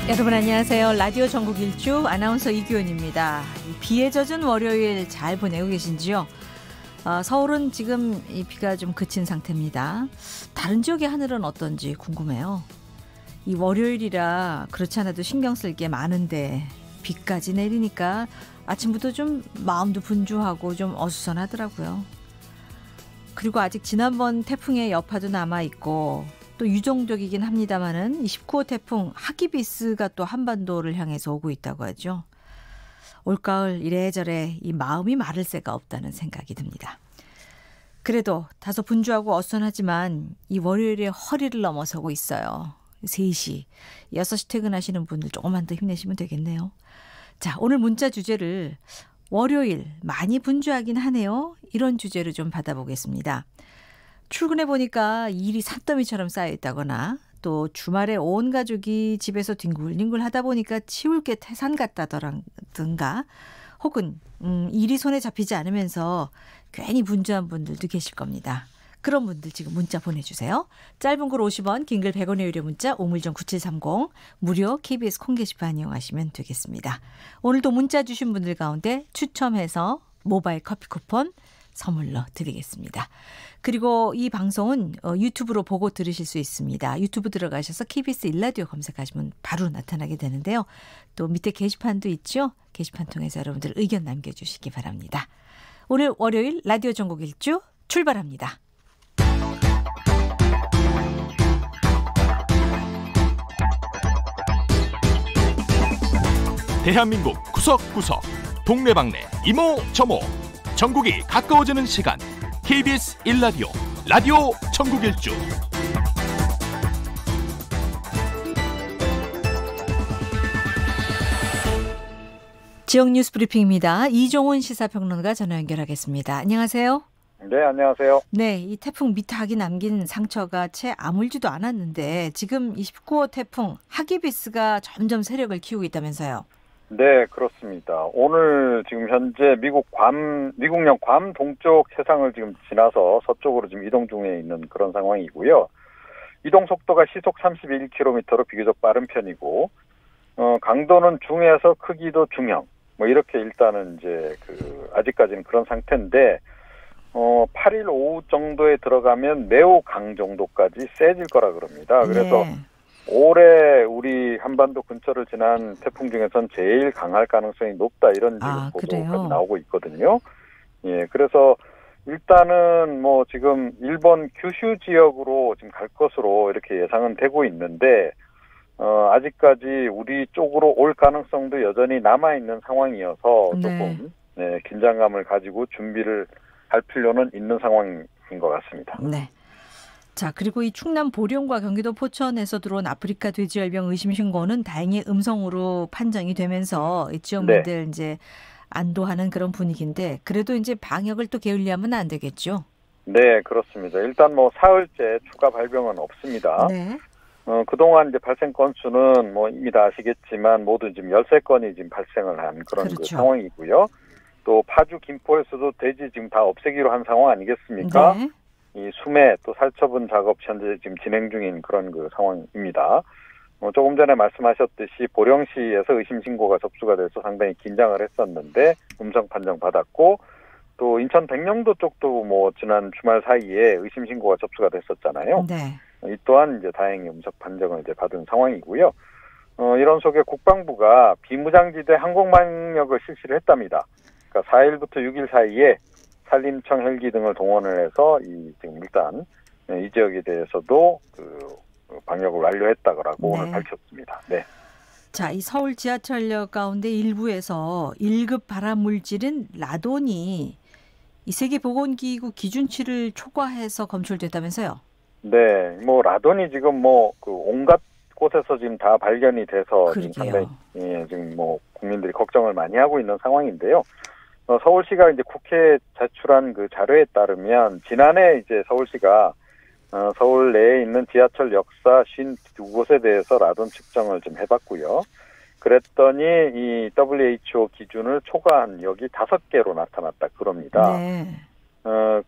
여러분 안녕하세요. 라디오 전국 일주 아나운서 이규현입니다. 비에 젖은 월요일 잘 보내고 계신지요? 서울은 지금 이 비가 좀 그친 상태입니다. 다른 지역의 하늘은 어떤지 궁금해요. 이 월요일이라 그렇지 않아도 신경 쓸 게 많은데 비까지 내리니까 아침부터 좀 마음도 분주하고 좀 어수선하더라고요. 그리고 아직 지난번 태풍의 여파도 남아있고 또 유동적이긴 합니다만은 19호 태풍 하기비스가 또 한반도를 향해서 오고 있다고 하죠. 올가을 이래저래 이 마음이 마를 새가 없다는 생각이 듭니다. 그래도 다소 분주하고 어수선하지만 이 월요일에 허리를 넘어서고 있어요. 3시, 6시 퇴근하시는 분들 조금만 더 힘내시면 되겠네요. 자, 오늘 문자 주제를 월요일 많이 분주하긴 하네요. 이런 주제로 좀 받아보겠습니다. 출근해 보니까 일이 산더미처럼 쌓여있다거나 또 주말에 온 가족이 집에서 뒹굴뒹굴 하다 보니까 치울 게 태산 같다던가 혹은 일이 손에 잡히지 않으면서 괜히 분주한 분들도 계실 겁니다. 그런 분들 지금 문자 보내주세요. 짧은 글 50원, 긴 글 100원의 유료 문자 우물정 9730 무료 KBS 콩 게시판 이용하시면 되겠습니다. 오늘도 문자 주신 분들 가운데 추첨해서 모바일 커피 쿠폰 선물로 드리겠습니다. 그리고 이 방송은 유튜브로 보고 들으실 수 있습니다. 유튜브 들어가셔서 KBS 일라디오 검색하시면 바로 나타나게 되는데요. 또 밑에 게시판도 있죠. 게시판 통해서 여러분들 의견 남겨주시기 바랍니다. 오늘 월요일 라디오 전국 일주 출발합니다. 대한민국 구석구석 동네방네 이모저모 전국이 가까워지는 시간 KBS 1라디오 라디오 전국 일주 지역 뉴스 브리핑입니다. 이종훈 시사평론가 전화 연결하겠습니다. 안녕하세요. 네, 안녕하세요. 네, 이 태풍 미탁이 남긴 상처가 채 아물지도 않았는데 지금 29호 태풍 하기비스가 점점 세력을 키우고 있다면서요. 네, 그렇습니다. 오늘 지금 현재 미국령 괌 동쪽 해상을 지금 지나서 서쪽으로 지금 이동 중에 있는 그런 상황이고요. 이동 속도가 시속 31km로 비교적 빠른 편이고, 강도는 중에서 크기도 중형. 뭐 이렇게 일단은 이제 아직까지는 그런 상태인데, 8일 오후 정도에 들어가면 매우 강 정도까지 세질 거라 그럽니다. 그래서 네. 올해 우리 한반도 근처를 지난 태풍 중에선 제일 강할 가능성이 높다 이런 보도가 나오고 있거든요. 예, 그래서 일단은 뭐 지금 일본 규슈 지역으로 지금 갈 것으로 이렇게 예상은 되고 있는데 아직까지 우리 쪽으로 올 가능성도 여전히 남아 있는 상황이어서 조금 긴장감을 가지고 준비를 할 필요는 있는 상황인 것 같습니다. 네. 자, 그리고 이 충남 보령과 경기도 포천에서 들어온 아프리카 돼지열병 의심 신고는 다행히 음성으로 판정이 되면서 이 지역민들 이제 안도하는 그런 분위기인데 그래도 이제 방역을 또 게을리하면 안 되겠죠? 네, 그렇습니다. 일단 뭐 사흘째 추가 발병은 없습니다. 네. 그동안 이제 발생 건수는 뭐 이미 다 아시겠지만 모두 지금 13건이 지금 발생을 한 그런 그렇죠. 그 상황이고요. 또 파주, 김포에서도 돼지 지금 다 없애기로 한 상황 아니겠습니까? 네. 이 수매 또 살처분 작업 현재 지금 진행 중인 그런 그 상황입니다. 조금 전에 말씀하셨듯이 보령시에서 의심 신고가 접수가 돼서 상당히 긴장을 했었는데 음성 판정 받았고 또 인천 백령도 쪽도 뭐 지난 주말 사이에 의심 신고가 접수가 됐었잖아요. 네. 이 또한 이제 다행히 음성 판정을 이제 받은 상황이고요. 이런 속에 국방부가 비무장지대 항공방역을 실시를 했답니다. 그러니까 4일부터 6일 사이에 산림청 헬기 등을 동원을 해서 지금 일단 이 지역에 대해서도 방역을 완료했다고 오늘 밝혔습니다. 네. 자, 이 서울 지하철역 가운데 일부에서 1급 발암 물질인 라돈이 이 세계보건기구 기준치를 초과해서 검출됐다면서요? 네, 뭐 라돈이 지금 온갖 곳에서 지금 다 발견이 돼서 지금 상당히 지금 뭐 국민들이 걱정을 많이 하고 있는 상황인데요. 서울시가 이제 국회에 제출한 그 자료에 따르면 지난해 이제 서울시가 서울 내에 있는 지하철 역사 52곳에 대해서 라돈 측정을 좀 해봤고요. 그랬더니 이 WHO 기준을 초과한 역이 5개로 나타났다 그럽니다. 네.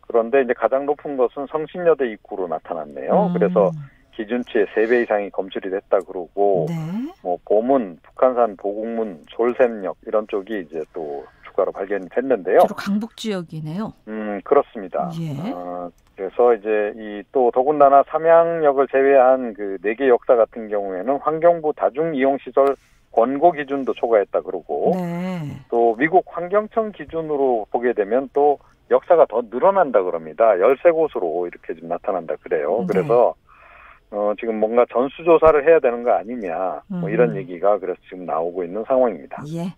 그런데 이제 가장 높은 것은 성신여대 입구로 나타났네요. 그래서 기준치의 3배 이상이 검출이 됐다 그러고, 네. 뭐 보문, 북한산 보국문, 솔샘역 이런 쪽이 이제 또 추가로 발견이 됐는데요. 주로 강북 지역이네요. 그렇습니다. 예. 그래서 이제 이 또 더군다나 삼양역을 제외한 그 4개 역사 같은 경우에는 환경부 다중이용시설 권고 기준도 초과했다 그러고, 네. 또 미국 환경청 기준으로 보게 되면 또 역사가 더 늘어난다 그럽니다. 13곳으로 이렇게 좀 나타난다 그래요. 네. 그래서 지금 뭔가 전수조사를 해야 되는 거 아니냐, 뭐 이런 얘기가 그래서 지금 나오고 있는 상황입니다. 예.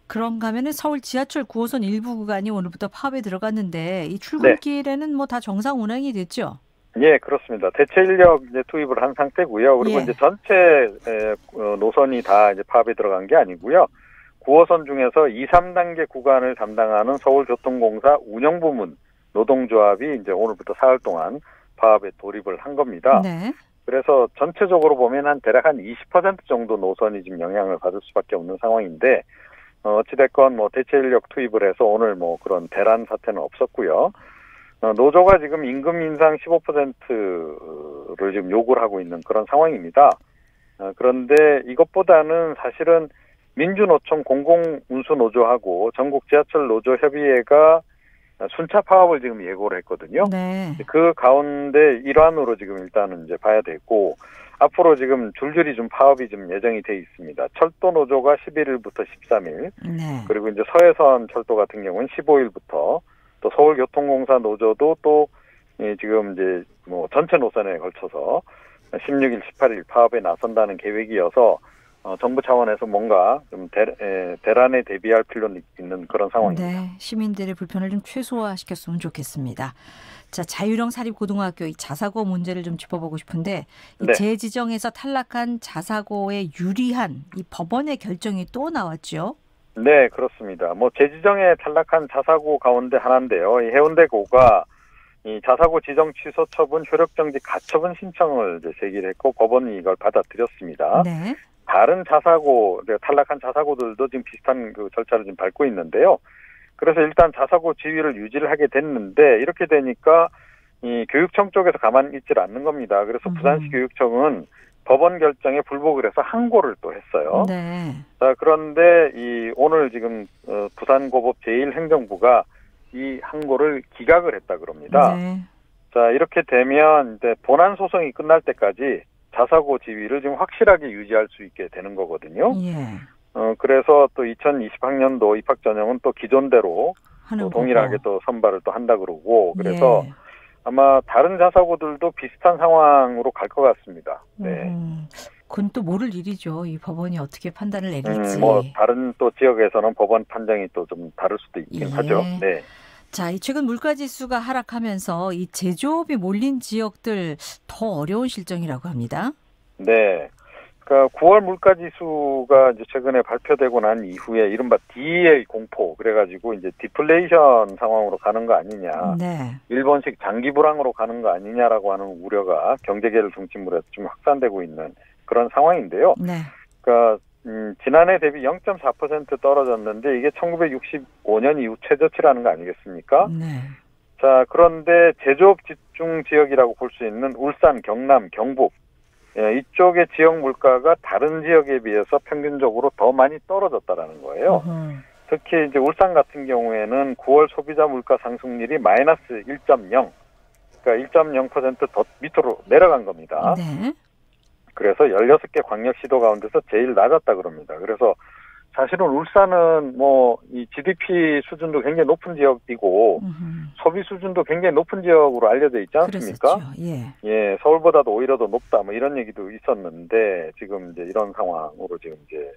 그런가 하면은 서울 지하철 9호선 일부 구간이 오늘부터 파업에 들어갔는데 이 출근길에는 뭐 다 정상 운행이 됐죠? 예, 그렇습니다. 대체 인력 이제 투입을 한 상태고요. 그리고 예. 이제 전체 노선이 다 이제 파업에 들어간 게 아니고요. 9호선 중에서 2, 3단계 구간을 담당하는 서울교통공사 운영부문 노동조합이 이제 오늘부터 사흘 동안 파업에 돌입을 한 겁니다. 네. 그래서 전체적으로 보면 대략 한 20% 정도 노선이 지금 영향을 받을 수밖에 없는 상황인데, 어찌됐건 뭐 대체 인력 투입을 해서 오늘 뭐 그런 대란 사태는 없었고요. 노조가 지금 임금 인상 15%를 지금 요구를 하고 있는 그런 상황입니다. 그런데 이것보다는 사실은 민주노총 공공운수노조하고 전국 지하철 노조 협의회가 순차 파업을 지금 예고를 했거든요. 네. 그 가운데 일환으로 지금 일단은 이제 봐야 되고, 앞으로 지금 줄줄이 좀 파업이 좀 예정이 돼 있습니다. 철도 노조가 11일부터 13일, 네. 그리고 이제 서해선 철도 같은 경우는 15일부터, 또 서울교통공사 노조도 또 지금 이제 뭐 전체 노선에 걸쳐서 16일, 18일 파업에 나선다는 계획이어서 정부 차원에서 뭔가 좀 대란에 대비할 필요는 있는 그런 상황입니다. 네, 시민들의 불편을 좀 최소화시켰으면 좋겠습니다. 자, 자유령 사립고등학교 이 자사고 문제를 좀 짚어보고 싶은데, 이 네. 재지정에서 탈락한 자사고에 유리한 이 법원의 결정이 또 나왔죠. 네, 그렇습니다. 뭐 재지정에 탈락한 자사고 가운데 하나인데요. 이 해운대고가 이 자사고 지정 취소 처분 효력정지 가처분 신청을 이제 제기를 했고, 법원이 이걸 받아들였습니다. 네. 다른 자사고, 탈락한 자사고들도 지금 비슷한 그 절차를 지금 밟고 있는데요. 그래서 일단 자사고 지위를 유지를 하게 됐는데, 이렇게 되니까 이 교육청 쪽에서 가만히 있질 않는 겁니다. 그래서 부산시 교육청은 법원 결정에 불복을 해서 항고를 또 했어요. 네. 자, 그런데 이 오늘 지금 부산고법 제1행정부가 이 항고를 기각을 했다 그럽니다. 네. 자, 이렇게 되면 이제 본안 소송이 끝날 때까지 자사고 지위를 지금 확실하게 유지할 수 있게 되는 거거든요. 예. 그래서 또 2020학년도 입학 전형은 또 기존대로 또 동일하게 또 선발을 또 한다 그러고, 그래서 예. 아마 다른 자사고들도 비슷한 상황으로 갈 것 같습니다. 네. 그건 또 모를 일이죠. 이 법원이 어떻게 판단을 내릴지. 뭐 다른 또 지역에서는 법원 판정이 또 좀 다를 수도 있긴 하죠. 네. 자, 이 최근 물가지수가 하락하면서 이 제조업이 몰린 지역들 더 어려운 실정이라고 합니다. 네. 그러니까 9월 물가지수가 이제 최근에 발표되고 난 이후에 이른바 D의 공포, 그래가지고 이제 디플레이션 상황으로 가는 거 아니냐, 네. 일본식 장기 불황으로 가는 거 아니냐라고 하는 우려가 경제계를 중심으로 해서 좀 확산되고 있는 그런 상황인데요. 네. 그러니까 지난해 대비 0.4% 떨어졌는데 이게 1965년 이후 최저치라는 거 아니겠습니까? 네. 자, 그런데 제조업 집중 지역이라고 볼 수 있는 울산, 경남, 경북, 이쪽의 지역 물가가 다른 지역에 비해서 평균적으로 더 많이 떨어졌다라는 거예요. 특히 이제 울산 같은 경우에는 9월 소비자 물가 상승률이 마이너스 1.0, 그러니까 1.0% 더 밑으로 내려간 겁니다. 네. 그래서 16개 광역시도 가운데서 제일 낮았다 그럽니다. 그래서 사실은 울산은 뭐 이 GDP 수준도 굉장히 높은 지역이고 소비 수준도 굉장히 높은 지역으로 알려져 있지 않습니까? 예. 예, 서울보다도 오히려 더 높다 뭐 이런 얘기도 있었는데 지금 이제 이런 상황으로 지금 이제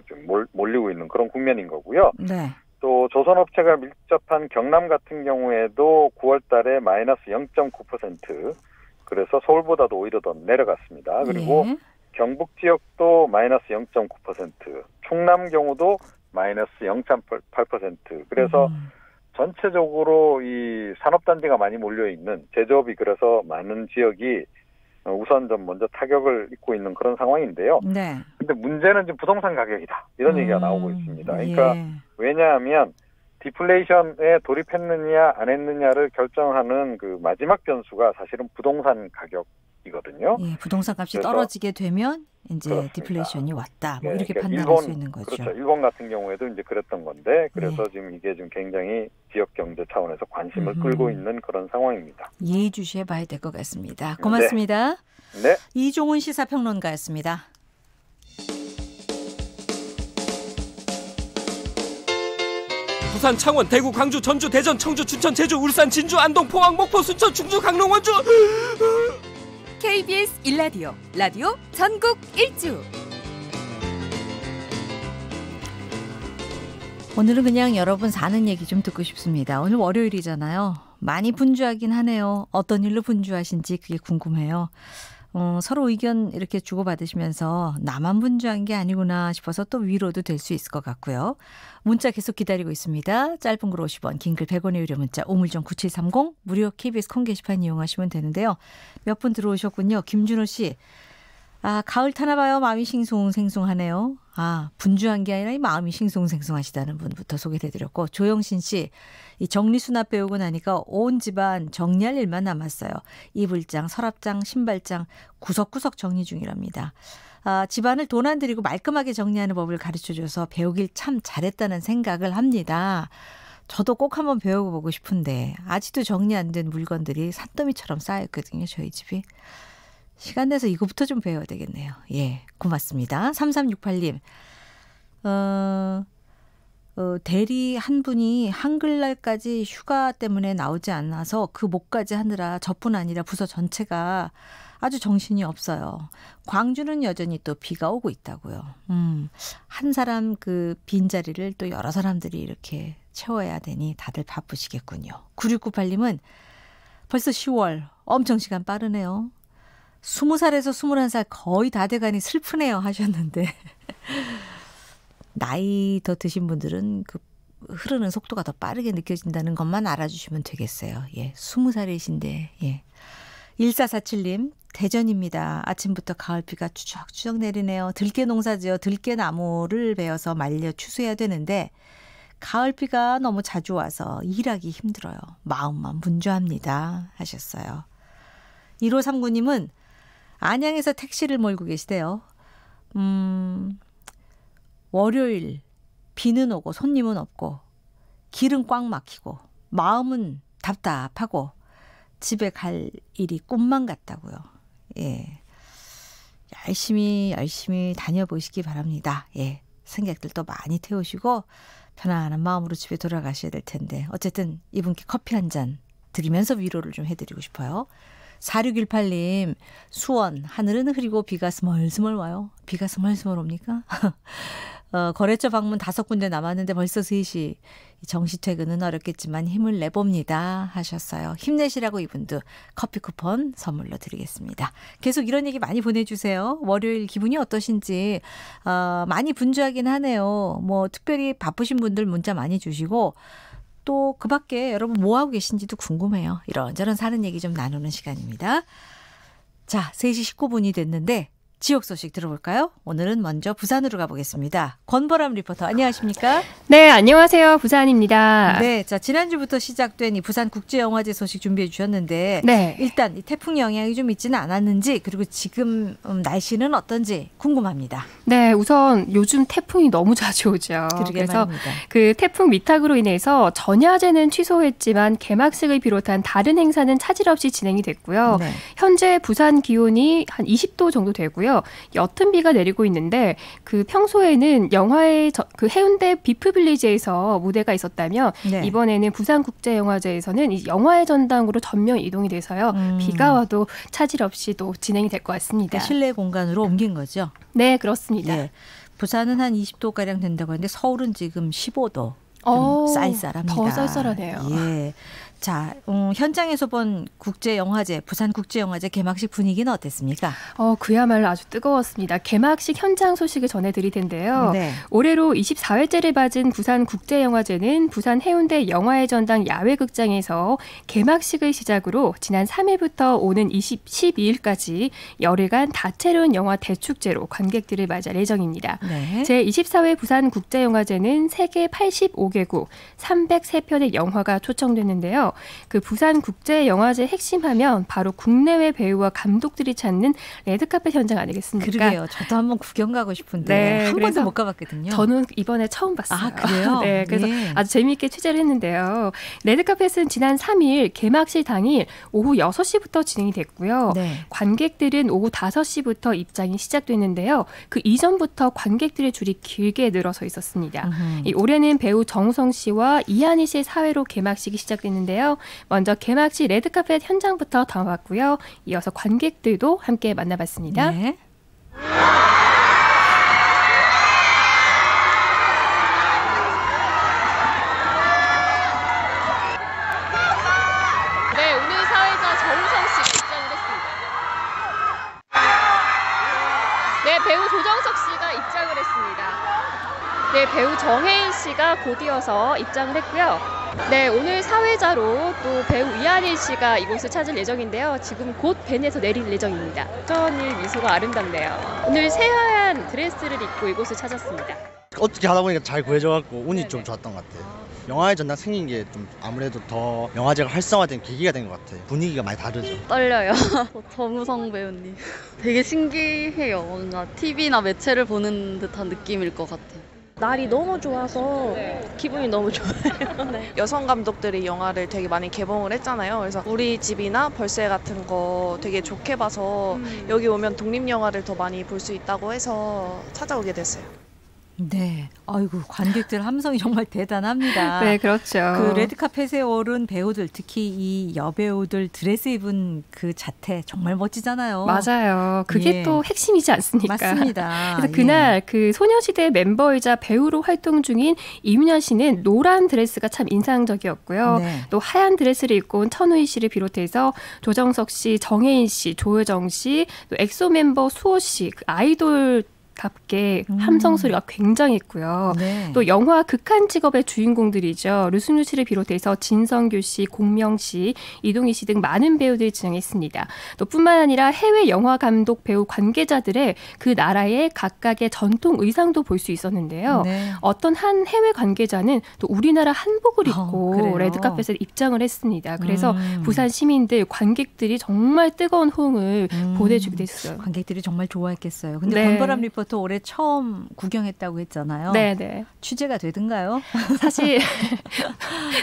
좀 몰리고 있는 그런 국면인 거고요. 네. 또 조선업체가 밀접한 경남 같은 경우에도 9월 달에 마이너스 0.9%, 그래서 서울보다도 오히려 더 내려갔습니다. 그리고 경북 지역도 마이너스 0.9%, 충남 경우도 마이너스 0.8%. 그래서 전체적으로 이 산업단지가 많이 몰려있는 제조업이 그래서 많은 지역이 우선 좀 먼저 타격을 입고 있는 그런 상황인데요. 네. 근데 문제는 지금 부동산 가격이다, 이런 얘기가 나오고 있습니다. 그러니까 왜냐하면 디플레이션에 돌입했느냐 안 했느냐를 결정하는 그 마지막 변수가 사실은 부동산 가격이거든요. 느끼거든요. 예, 부동산 값이 떨어지게 되면 이제 그렇습니다. 디플레이션이 왔다. 뭐 이렇게 그러니까 판단할 수 있는 거죠. 그렇죠. 일본 같은 경우에도 이제 그랬던 건데 그래서 지금 이게 좀 굉장히 지역 경제 차원에서 관심을 끌고 있는 그런 상황입니다. 예의주시해 봐야 될 것 같습니다. 고맙습니다. 네. 이종훈 시사평론가였습니다. 부산, 창원, 대구, 광주, 전주, 대전, 청주, 춘천, 제주, 울산, 진주, 안동, 포항, 목포, 순천, 충주, 강릉, 원주. KBS 1라디오 라디오 전국 일주. 오늘은 그냥 여러분 사는 얘기 좀 듣고 싶습니다. 오늘 월요일이잖아요. 많이 분주하긴 하네요. 어떤 일로 분주하신지 그게 궁금해요. 서로 의견 이렇게 주고받으시면서 나만 분주한 게 아니구나 싶어서 또 위로도 될 수 있을 것 같고요. 문자 계속 기다리고 있습니다. 짧은 글 50원, 긴 글 100원의 유료 문자 우물정 9730 무료 KBS 콩 게시판 이용하시면 되는데요. 몇 분 들어오셨군요. 김준호 씨. 가을 타나 봐요. 마음이 싱숭생숭하네요. 분주한 게 아니라 이 마음이 싱숭생숭하시다는 분부터 소개해드렸고, 조영신 씨, 이 정리수납 배우고 나니까 온 집안 정리할 일만 남았어요. 이불장, 서랍장, 신발장 구석구석 정리 중이랍니다. 집안을 돈 안 들이고 말끔하게 정리하는 법을 가르쳐줘서 배우길 참 잘했다는 생각을 합니다. 저도 꼭 한번 배워보고 싶은데 아직도 정리 안 된 물건들이 산더미처럼 쌓여있거든요. 저희 집이. 시간 내서 이거부터 좀 배워야 되겠네요. 예, 고맙습니다. 3368님. 대리 한 분이 한글날까지 휴가 때문에 나오지 않아서 그 목까지 하느라 저뿐 아니라 부서 전체가 아주 정신이 없어요. 광주는 여전히 또 비가 오고 있다고요. 한 사람 그 빈자리를 또 여러 사람들이 이렇게 채워야 되니 다들 바쁘시겠군요. 9698님은 벌써 10월 엄청 시간 빠르네요. 20살에서 21살 거의 다 돼가니 슬프네요 하셨는데 나이 더 드신 분들은 그 흐르는 속도가 더 빠르게 느껴진다는 것만 알아주시면 되겠어요. 예, 20살이신데 예. 1447님 대전입니다. 아침부터 가을비가 추적추적 내리네요. 들깨 농사지어 들깨나무를 베어서 말려 추수해야 되는데 가을비가 너무 자주 와서 일하기 힘들어요. 마음만 분주합니다 하셨어요. 1539님은 안양에서 택시를 몰고 계시대요. 월요일 비는 오고 손님은 없고 길은 꽉 막히고 마음은 답답하고 집에 갈 일이 꿈만 같다고요. 예, 열심히 다녀보시기 바랍니다. 예, 승객들도 많이 태우시고 편안한 마음으로 집에 돌아가셔야 될 텐데 어쨌든 이분께 커피 한 잔 드리면서 위로를 좀 해드리고 싶어요. 4618님 수원 하늘은 흐리고 비가 스멀스멀 와요. 비가 스멀스멀 옵니까? 거래처 방문 5군데 남았는데 벌써 3시. 정시 퇴근은 어렵겠지만 힘을 내봅니다 하셨어요. 힘내시라고 이분도 커피 쿠폰 선물로 드리겠습니다. 계속 이런 얘기 많이 보내주세요. 월요일 기분이 어떠신지. 많이 분주하긴 하네요. 뭐 특별히 바쁘신 분들 문자 많이 주시고 또 그 밖에 여러분 뭐하고 계신지도 궁금해요. 이런저런 사는 얘기 좀 나누는 시간입니다. 자, 3시 19분이 됐는데 지역 소식 들어볼까요? 오늘은 먼저 부산으로 가보겠습니다. 권보람 리포터 안녕하십니까? 네, 안녕하세요. 부산입니다. 네, 자 지난주부터 시작된 이 부산국제영화제 소식 준비해 주셨는데 네. 일단 이 태풍 영향이 좀 있지는 않았는지 그리고 지금 날씨는 어떤지 궁금합니다. 네, 우선 요즘 태풍이 너무 자주 오죠. 그래서 말입니다. 그 태풍 미탁으로 인해서 전야제는 취소했지만 개막식을 비롯한 다른 행사는 차질 없이 진행이 됐고요. 네. 현재 부산 기온이 한 20도 정도 되고요. 옅은 비가 내리고 있는데 그 평소에는 영화의 그 해운대 비프빌리지에서 무대가 있었다면 네. 이번에는 부산국제영화제에서는 이 영화의 전당으로 전면 이동이 돼서요. 비가 와도 차질 없이 또 진행이 될 것 같습니다. 그러니까 실내 공간으로 옮긴 거죠? 네, 그렇습니다. 네. 부산은 한 20도가량 된다고 하는데 서울은 지금 15도. 쌀쌀합니다. 더 쌀쌀하네요. 예. 자, 현장에서 본 국제영화제, 부산국제영화제 개막식 분위기는 어땠습니까? 그야말로 아주 뜨거웠습니다. 개막식 현장 소식을 전해드릴 텐데요. 네. 올해로 24회째를 맞은 부산국제영화제는 부산 해운대 영화의 전당 야외극장에서 개막식을 시작으로 지난 3일부터 오는 12일까지 열흘간 다채로운 영화 대축제로 관객들을 맞이할 예정입니다. 네. 제24회 부산국제영화제는 세계 85개국 303편의 영화가 초청됐는데요. 있는데요. 그 부산국제영화제 핵심하면 바로 국내외 배우와 감독들이 찾는 레드카펫 현장 아니겠습니까? 그러게요. 저도 한번 구경 가고 싶은데 네, 한 번도 못 가봤거든요. 저는 이번에 처음 봤어요. 아, 그래요? 네, 그래서 예. 아주 재미있게 취재를 했는데요. 레드카펫은 지난 3일 개막식 당일 오후 6시부터 진행이 됐고요. 네. 관객들은 오후 5시부터 입장이 시작됐는데요. 그 이전부터 관객들의 줄이 길게 늘어서 있었습니다. 올해는 배우 정우성 씨와 이한희 씨의 사회로 개막식이 시작됐는데요. 먼저 개막식 레드카펫 현장부터 담아봤고요. 이어서 관객들도 함께 만나봤습니다. 네. 배우 조정석 씨가 입장을 했습니다. 네, 배우 정혜인 씨가 곧 이어서 입장을 했고요. 네, 오늘 사회자로 또 배우 이한일 씨가 이곳을 찾을 예정인데요. 지금 곧 벤에서 내릴 예정입니다. 어쩐일 미소가 아름답네요. 오늘 새하얀 드레스를 입고 이곳을 찾았습니다. 어떻게 하다 보니까 잘 구해져갖고 운이 좀 좋았던 것 같아요. 영화의 전당 생긴 게 좀 아무래도 더 영화제가 활성화된 계기가 된 것 같아요. 분위기가 많이 다르죠. 떨려요. 정우성 배우님. 되게 신기해요. 뭔가 TV나 매체를 보는 듯한 느낌일 것 같아요. 날이 너무 좋아서 기분이 너무 좋아요. 네. 여성 감독들이 영화를 되게 많이 개봉을 했잖아요. 그래서 우리 집이나 벌새 같은 거 되게 좋게 봐서 여기 오면 독립영화를 더 많이 볼 수 있다고 해서 찾아오게 됐어요. 네, 아이고 관객들 함성이 정말 대단합니다. 네, 그렇죠. 그 레드카펫에 오른 배우들, 특히 이 여배우들 드레스 입은 그 자태 정말 멋지잖아요. 맞아요. 그게 예. 또 핵심이지 않습니까? 맞습니다. 그래서 그날 그 소녀시대 멤버이자 배우로 활동 중인 이민현 씨는 노란 드레스가 참 인상적이었고요. 네. 또 하얀 드레스를 입고 온 천우희 씨를 비롯해서 조정석 씨, 정혜인 씨, 조효정 씨, 또 엑소 멤버 수호 씨, 그 아이돌 답게 함성 소리가 굉장했고요. 네. 또 영화 극한 직업의 주인공들이죠. 류승유 씨를 비롯해서 진성규 씨, 공명 씨, 이동희 씨 등 많은 배우들이 진행했습니다. 또 뿐만 아니라 해외 영화 감독, 배우 관계자들의 그 나라의 각각의 전통 의상도 볼 수 있었는데요. 네. 어떤 한 해외 관계자는 또 우리나라 한복을 입고 레드카펫에 입장을 했습니다. 그래서 부산 시민들, 관객들이 정말 뜨거운 호응을 보내주기도 했어요. 관객들이 정말 좋아했겠어요. 근데 네. 권보람 리포터 올해 처음 구경했다고 했잖아요. 네네. 취재가 되던가요? 사실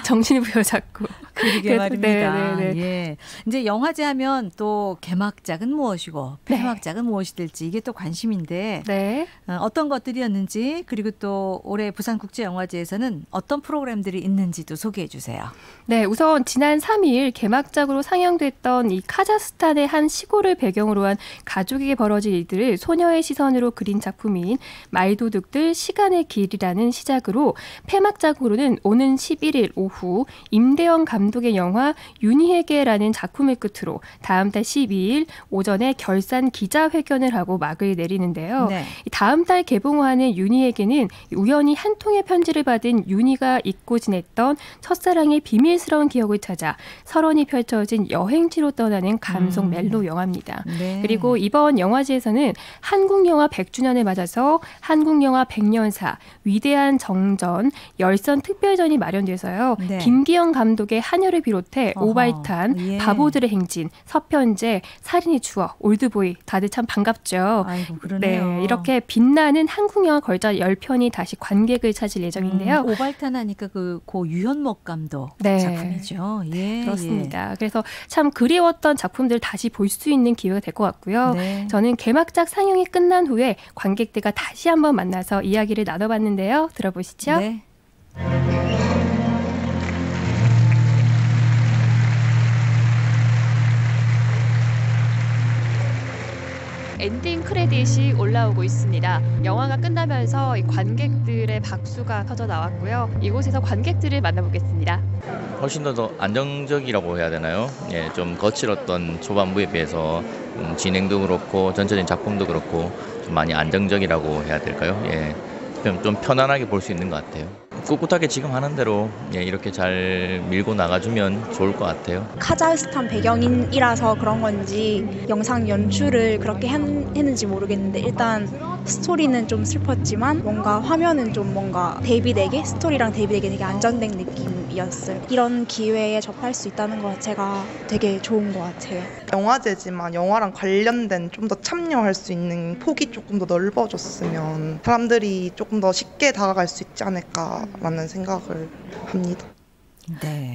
정신이 부여잡고. 그러게 말입니다. 네네네. 예. 이제 영화제 하면 또 개막작은 무엇이고 폐막작은 무엇이 될지 이게 또 관심인데 네. 어떤 것들이었는지 그리고 또 올해 부산국제영화제에서는 어떤 프로그램들이 있는지도 소개해 주세요. 네, 우선 지난 3일 개막작으로 상영됐던 이 카자흐스탄의 한 시골을 배경으로 한 가족에게 벌어질 일들을 소녀의 시선으로 그린 작품인 말도둑들 시간의 길이라는 시작으로 폐막작으로는 오는 11일 오후 임대영 감독의 영화 윤희에게라는 작품을 끝으로 다음 달 12일 오전에 결산 기자회견을 하고 막을 내리는데요. 네. 다음 달 개봉하는 윤희에게는 우연히 한 통의 편지를 받은 윤희가 잊고 지냈던 첫사랑의 비밀스러운 기억을 찾아 설원이 펼쳐진 여행지로 떠나는 감성 멜로 영화입니다. 네. 그리고 이번 영화제에서는 한국영화 100주년을 맞아서 한국영화 100년사, 위대한 정전, 열선 특별전이 마련돼서요. 네. 김기영 감독의 한여를 비롯해 어허, 오발탄, 예. 바보들의 행진, 서편제, 살인의 추억, 올드보이 다들 참 반갑죠. 아이고 그러네요. 네, 이렇게 빛나는 한국영화 걸작 10편이 다시 관객을 찾을 예정인데요. 오발탄 하니까 고 유현목 감독 네. 작품이죠. 예, 그렇습니다. 그래서 참 그리웠던 작품들 다시 볼 수 있는 기회가 될 것 같고요. 네. 저는 개막작 상영이 끝난 후에 관객들과 다시 한번 만나서 이야기를 나눠봤는데요. 들어보시죠. 네. 엔딩 크레딧이 올라오고 있습니다. 영화가 끝나면서 관객들의 박수가 터져 나왔고요. 이곳에서 관객들을 만나보겠습니다. 훨씬 더 안정적이라고 해야 되나요? 예, 좀 거칠었던 초반부에 비해서 진행도 그렇고 전체적인 작품도 그렇고 좀 많이 안정적이라고 해야 될까요? 예, 좀 편안하게 볼 수 있는 것 같아요. 꿋꿋하게 지금 하는 대로 예, 이렇게 잘 밀고 나가주면 좋을 것 같아요. 카자흐스탄 배경이라서 그런 건지 영상 연출을 그렇게 했는지 모르겠는데 일단 스토리는 좀 슬펐지만 뭔가 화면은 좀 뭔가 스토리랑 대비되게 되게 안정된 느낌이 기억이었어요. 이런 기회에 접할 수 있다는 것 자체가 되게 좋은 것 같아요. 영화제지만 영화랑 관련된 좀 더 참여할 수 있는 폭이 조금 더 넓어졌으면 사람들이 조금 더 쉽게 다가갈 수 있지 않을까라는 생각을 합니다.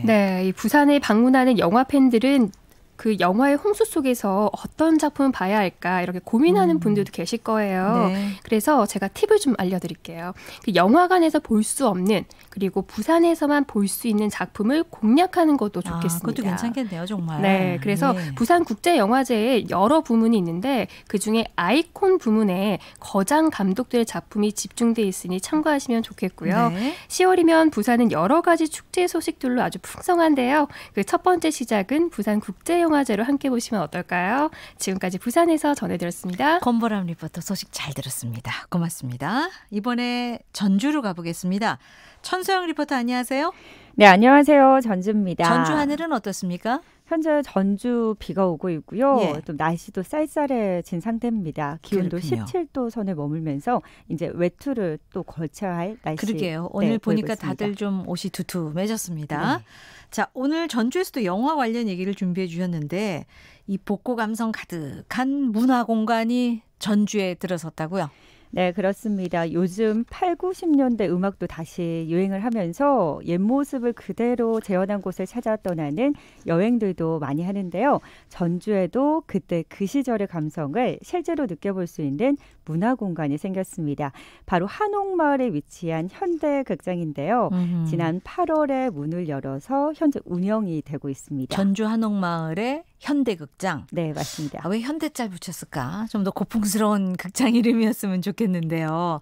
네, 이 부산에 방문하는 영화 팬들은 그 영화의 홍수 속에서 어떤 작품을 봐야 할까 이렇게 고민하는 분들도 계실 거예요. 네. 그래서 제가 팁을 좀 알려드릴게요. 그 영화관에서 볼 수 없는 그리고 부산에서만 볼 수 있는 작품을 공략하는 것도 좋겠습니다. 그것도 괜찮겠네요, 정말. 네, 그래서 부산국제영화제에 여러 부문이 있는데 그중에 아이콘 부문에 거장 감독들의 작품이 집중돼 있으니 참고하시면 좋겠고요. 네. 10월이면 부산은 여러 가지 축제 소식들로 아주 풍성한데요. 그 첫 번째 시작은 부산국제영화제로 함께 보시면 어떨까요? 지금까지 부산에서 전해드렸습니다. 권보람 리포터 소식 잘 들었습니다. 고맙습니다. 이번에 전주로 가보겠습니다. 천소영 리포터 안녕하세요. 네, 안녕하세요. 전주입니다. 전주 하늘은 어떻습니까? 현재 전주 비가 오고 있고요. 예. 또 날씨도 쌀쌀해진 상태입니다. 기온도 그렇군요. 17도 선에 머물면서 이제 외투를 또 걸쳐야 할 날씨. 그러게요. 오늘 보니까 있습니다. 다들 좀 옷이 두툼해졌습니다. 네. 자, 오늘 전주에서도 영화 관련 얘기를 준비해 주셨는데 이 복고 감성 가득한 문화 공간이 전주에 들어섰다고요? 네, 그렇습니다. 요즘 8, 90년대 음악도 다시 유행을 하면서 옛 모습을 그대로 재현한 곳을 찾아 떠나는 여행들도 많이 하는데요. 전주에도 그때 그 시절의 감성을 실제로 느껴볼 수 있는 문화 공간이 생겼습니다. 바로 한옥마을에 위치한 현대극장인데요. 지난 8월에 문을 열어서 현재 운영이 되고 있습니다. 전주 한옥마을의 현대극장. 네, 맞습니다. 왜 현대짤 붙였을까? 좀 더 고풍스러운 극장 이름이었으면 좋겠는데요.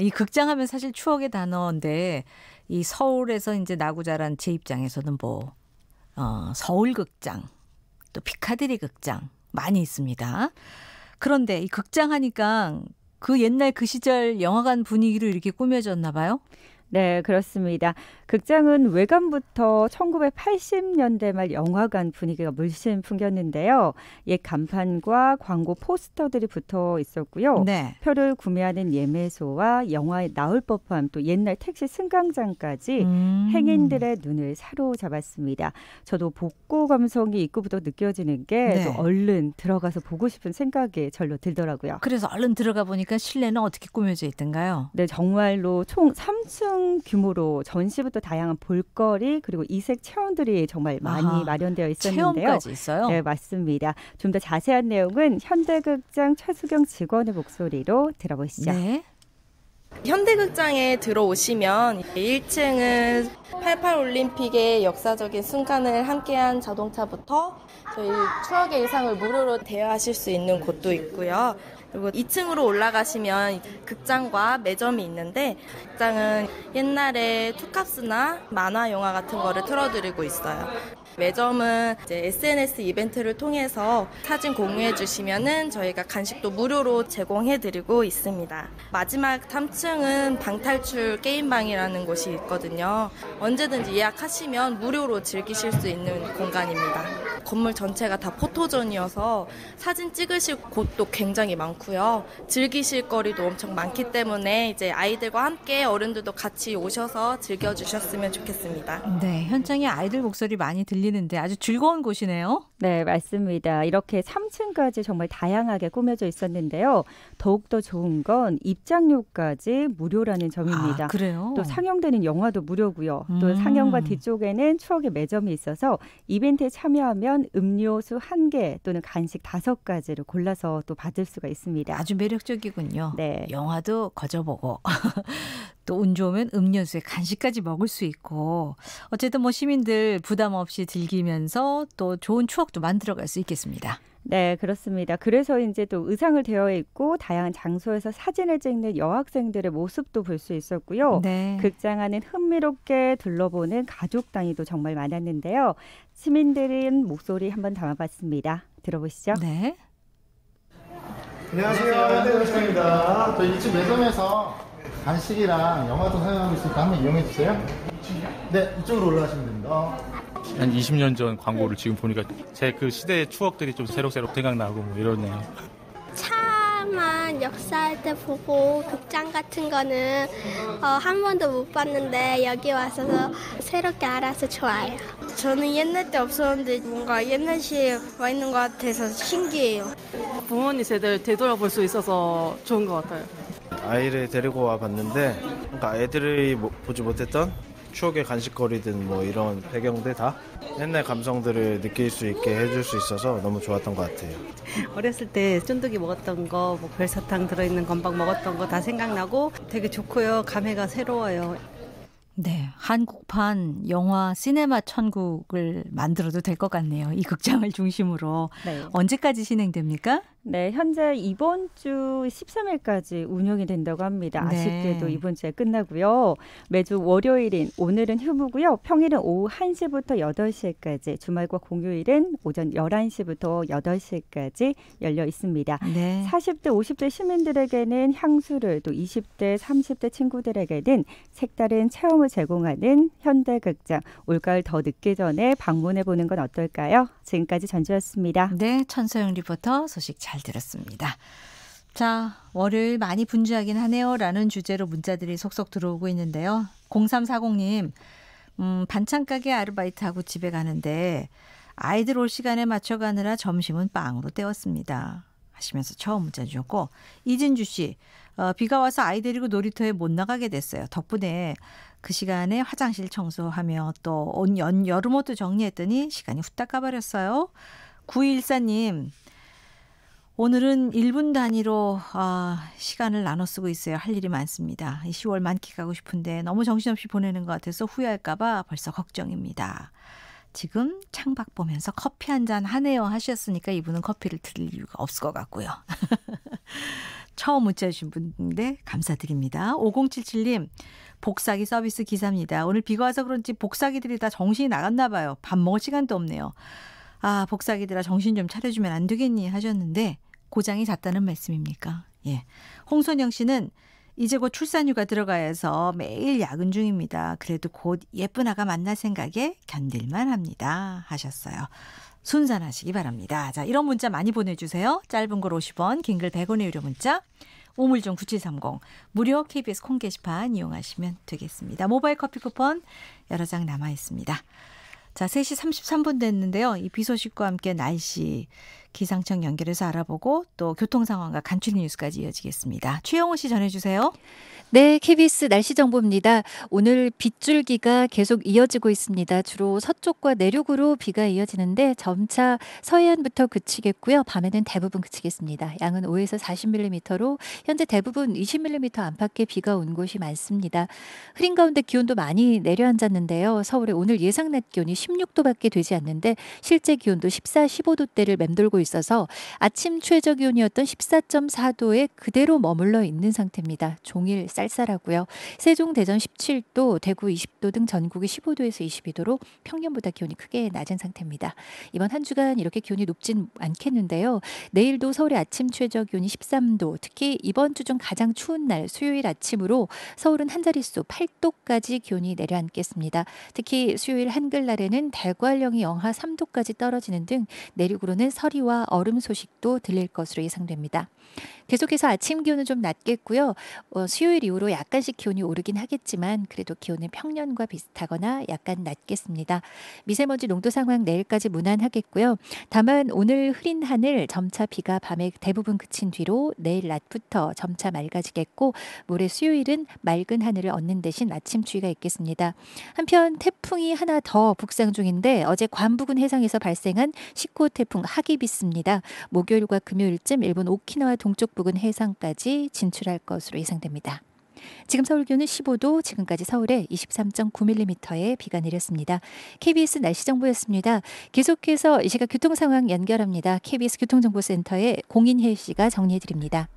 이 극장 하면 사실 추억의 단어인데 이 서울에서 이제 나고 자란 제 입장에서는 서울극장, 또 피카디리 극장 많이 있습니다. 그런데 이 극장 하니까 그 옛날 그 시절 영화관 분위기로 이렇게 꾸며졌나 봐요? 네, 그렇습니다. 극장은 외관부터 1980년대 말 영화관 분위기가 물씬 풍겼는데요. 옛 간판과 광고 포스터들이 붙어 있었고요. 네. 표를 구매하는 예매소와 영화에 나올 법한 또 옛날 택시 승강장까지 행인들의 눈을 사로잡았습니다. 저도 복고 감성이 입구부터 느껴지는 게 또 얼른 들어가서 보고 싶은 생각이 절로 들더라고요. 그래서 얼른 들어가 보니까 실내는 어떻게 꾸며져 있던가요? 네, 정말로 총 3층 규모로 전시부터 다양한 볼거리 그리고 이색 체험들이 정말 많이 마련되어 있었는데요. 체험까지 있어요? 네, 맞습니다. 좀 더 자세한 내용은 현대극장 최수경 직원의 목소리로 들어보시죠. 네. 현대극장에 들어오시면 1층은 88 올림픽의 역사적인 순간을 함께한 자동차부터 저희 추억의 일상을 무료로 대여하실 수 있는 곳도 있고요. 그리고 2층으로 올라가시면 극장과 매점이 있는데 극장은 옛날에 투캅스나 만화 영화 같은 거를 틀어드리고 있어요. 매점은 이제 SNS 이벤트를 통해서 사진 공유해 주시면은 저희가 간식도 무료로 제공해 드리고 있습니다. 마지막 3층은 방탈출 게임방이라는 곳이 있거든요. 언제든지 예약하시면 무료로 즐기실 수 있는 공간입니다. 건물 전체가 다 포토존이어서 사진 찍으실 곳도 굉장히 많고요. 즐기실 거리도 엄청 많기 때문에 이제 아이들과 함께 어른들도 같이 오셔서 즐겨주셨으면 좋겠습니다. 네, 현장에 아이들 목소리 많이 들리는데 아주 즐거운 곳이네요. 네, 맞습니다. 이렇게 3층까지 정말 다양하게 꾸며져 있었는데요. 더욱더 좋은 건 입장료까지 무료라는 점입니다. 그래요? 또 상영되는 영화도 무료고요. 또 상영관 뒤쪽에는 추억의 매점이 있어서 이벤트에 참여하면 음료수 1개 또는 간식 5가지를 골라서 또 받을 수가 있습니다. 아주 매력적이군요. 네. 영화도 거저보고 또 운 좋으면 음료수에 간식까지 먹을 수 있고 어쨌든 시민들 부담 없이 즐기면서 또 좋은 추억도 만들어갈 수 있겠습니다. 네, 그렇습니다. 그래서 이제 또 의상을 되어 있고 다양한 장소에서 사진을 찍는 여학생들의 모습도 볼 수 있었고요. 네. 극장 안은 흥미롭게 둘러보는 가족 단위도 정말 많았는데요. 시민들은 목소리 한번 담아봤습니다. 들어보시죠. 네. 안녕하세요. 현대극장입니다. 저 1층 매점에서 간식이랑 영화도 사용하고 있으니까 한번 이용해 주세요. 네, 이쪽으로 올라가시면 됩니다. 한 20년 전 광고를 지금 보니까 제 그 시대의 추억들이 좀 새록새록 생각나고 이러네요. 참 드라마 역사할 때 보고 극장 같은 거는 한 번도 못 봤는데 여기 와서 새롭게 알아서 좋아요. 저는 옛날 때 없었는데 뭔가 옛날 시에 와 있는 것 같아서 신기해요. 부모님 세대를 되돌아볼 수 있어서 좋은 것 같아요. 아이를 데리고 와 봤는데 그러니까 애들이 보지 못했던 추억의 간식거리든 뭐 이런 배경들 다 옛날 감성들을 느낄 수 있게 해줄 수 있어서 너무 좋았던 것 같아요. 어렸을 때 쫀득이 먹었던 거, 뭐 별사탕 들어있는 건빵 먹었던 거 다 생각나고 되게 좋고요. 감회가 새로워요. 네, 한국판 영화 시네마 천국을 만들어도 될 것 같네요. 이 극장을 중심으로. 네. 언제까지 진행됩니까? 네, 현재 이번 주 13일까지 운영이 된다고 합니다. 아쉽게도 네. 이번 주에 끝나고요. 매주 월요일인 오늘은 휴무고요. 평일은 오후 1시부터 8시까지, 주말과 공휴일은 오전 11시부터 8시까지 열려 있습니다. 네. 40대, 50대 시민들에게는 향수를, 또 20대, 30대 친구들에게는 색다른 체험을 제공하는 현대극장. 올가을 더 늦기 전에 방문해 보는 건 어떨까요? 지금까지 전주였습니다. 네, 천서영 리포터 소식 잘 들었습니다. 자, 월요일 많이 분주하긴 하네요 라는 주제로 문자들이 속속 들어오고 있는데요. 0340님, 반찬 가게 아르바이트하고 집에 가는데 아이들 올 시간에 맞춰 가느라 점심은 빵으로 때웠습니다 하시면서 처음 문자 주셨고, 이진주 씨, 비가 와서 아이 데리고 놀이터에 못 나가게 됐어요. 덕분에 그 시간에 화장실 청소하며 또 여름 옷도 정리했더니 시간이 후딱 가버렸어요. 9214님, 오늘은 1분 단위로 시간을 나눠 쓰고 있어요. 할 일이 많습니다. 10월 만끽하고 싶은데 너무 정신없이 보내는 것 같아서 후회할까 봐 벌써 걱정입니다. 지금 창밖 보면서 커피 한잔 하네요 하셨으니까 이분은 커피를 드릴 이유가 없을 것 같고요. 처음 문자 주신 분인데 감사드립니다. 5077님, 복사기 서비스 기사입니다. 오늘 비가 와서 그런지 복사기들이 다 정신이 나갔나 봐요. 밥 먹을 시간도 없네요. 아, 복사기들아 정신 좀 차려주면 안 되겠니 하셨는데 고장이 잦다는 말씀입니까? 예. 홍선영 씨는 이제 곧 출산휴가 들어가야 해서 매일 야근 중입니다. 그래도 곧 예쁜 아가 만날 생각에 견딜만 합니다 하셨어요. 순산하시기 바랍니다. 자, 이런 문자 많이 보내주세요. 짧은 걸 50원, 긴 글 100원의 유료 문자, 우물정 9730, 무료 KBS 콩 게시판 이용하시면 되겠습니다. 모바일 커피 쿠폰 여러 장 남아 있습니다. 자, 3시 33분 됐는데요. 이 비 소식과 함께 날씨 기상청 연결해서 알아보고 또 교통 상황과 간추린 뉴스까지 이어지겠습니다. 최영호 씨 전해주세요. 네, KBS 날씨 정보입니다. 오늘 빗줄기가 계속 이어지고 있습니다. 주로 서쪽과 내륙으로 비가 이어지는데 점차 서해안부터 그치겠고요. 밤에는 대부분 그치겠습니다. 양은 5에서 40mm로 현재 대부분 20mm 안팎의 비가 온 곳이 많습니다. 흐린 가운데 기온도 많이 내려앉았는데요. 서울의 오늘 예상 낮 기온이 16도밖에 되지 않는데 실제 기온도 14, 15도대를 맴돌고 있어서 아침 최저 기온이었던 14.4도에 그대로 머물러 있는 상태입니다. 종일 쌀쌀하고요. 세종, 대전 17도, 대구 20도 등 전국이 15도에서 22도로 평년보다 기온이 크게 낮은 상태입니다. 이번 한 주간 이렇게 기온이 높진 않겠는데요. 내일도 서울의 아침 최저 기온이 13도, 특히 이번 주 중 가장 추운 날 수요일 아침으로 서울은 한 자릿수 8도까지 기온이 내려앉겠습니다. 특히 수요일 한글날에는 대관령이 영하 3도까지 떨어지는 등 내륙으로는 서리와 얼음 소식도 들릴 것으로 예상됩니다. 계속해서 아침 기온은 좀 낮겠고요. 수요일 이후로 약간씩 기온이 오르긴 하겠지만 그래도 기온은 평년과 비슷하거나 약간 낮겠습니다. 미세먼지 농도 상황 내일까지 무난하겠고요. 다만 오늘 흐린 하늘 점차 비가 밤에 대부분 그친 뒤로 내일 낮부터 점차 맑아지겠고 모레 수요일은 맑은 하늘을 얻는 대신 아침 추위가 있겠습니다. 한편 태풍이 하나 더 북상 중인데 어제 괌 부근 해상에서 발생한 10호 태풍 하기비스입니다. 목요일과 금요일쯤 일본 오키나와 동쪽 부근 해상까지 진출할 것으로 예상됩니다. 지금 서울 기온은 15도, 지금까지 서울에 23.9mm의 비가 내렸습니다. KBS 날씨정보였습니다. 계속해서 이 시각 교통 상황 연결합니다. KBS 교통정보센터의 공인혜 씨가 정리해드립니다.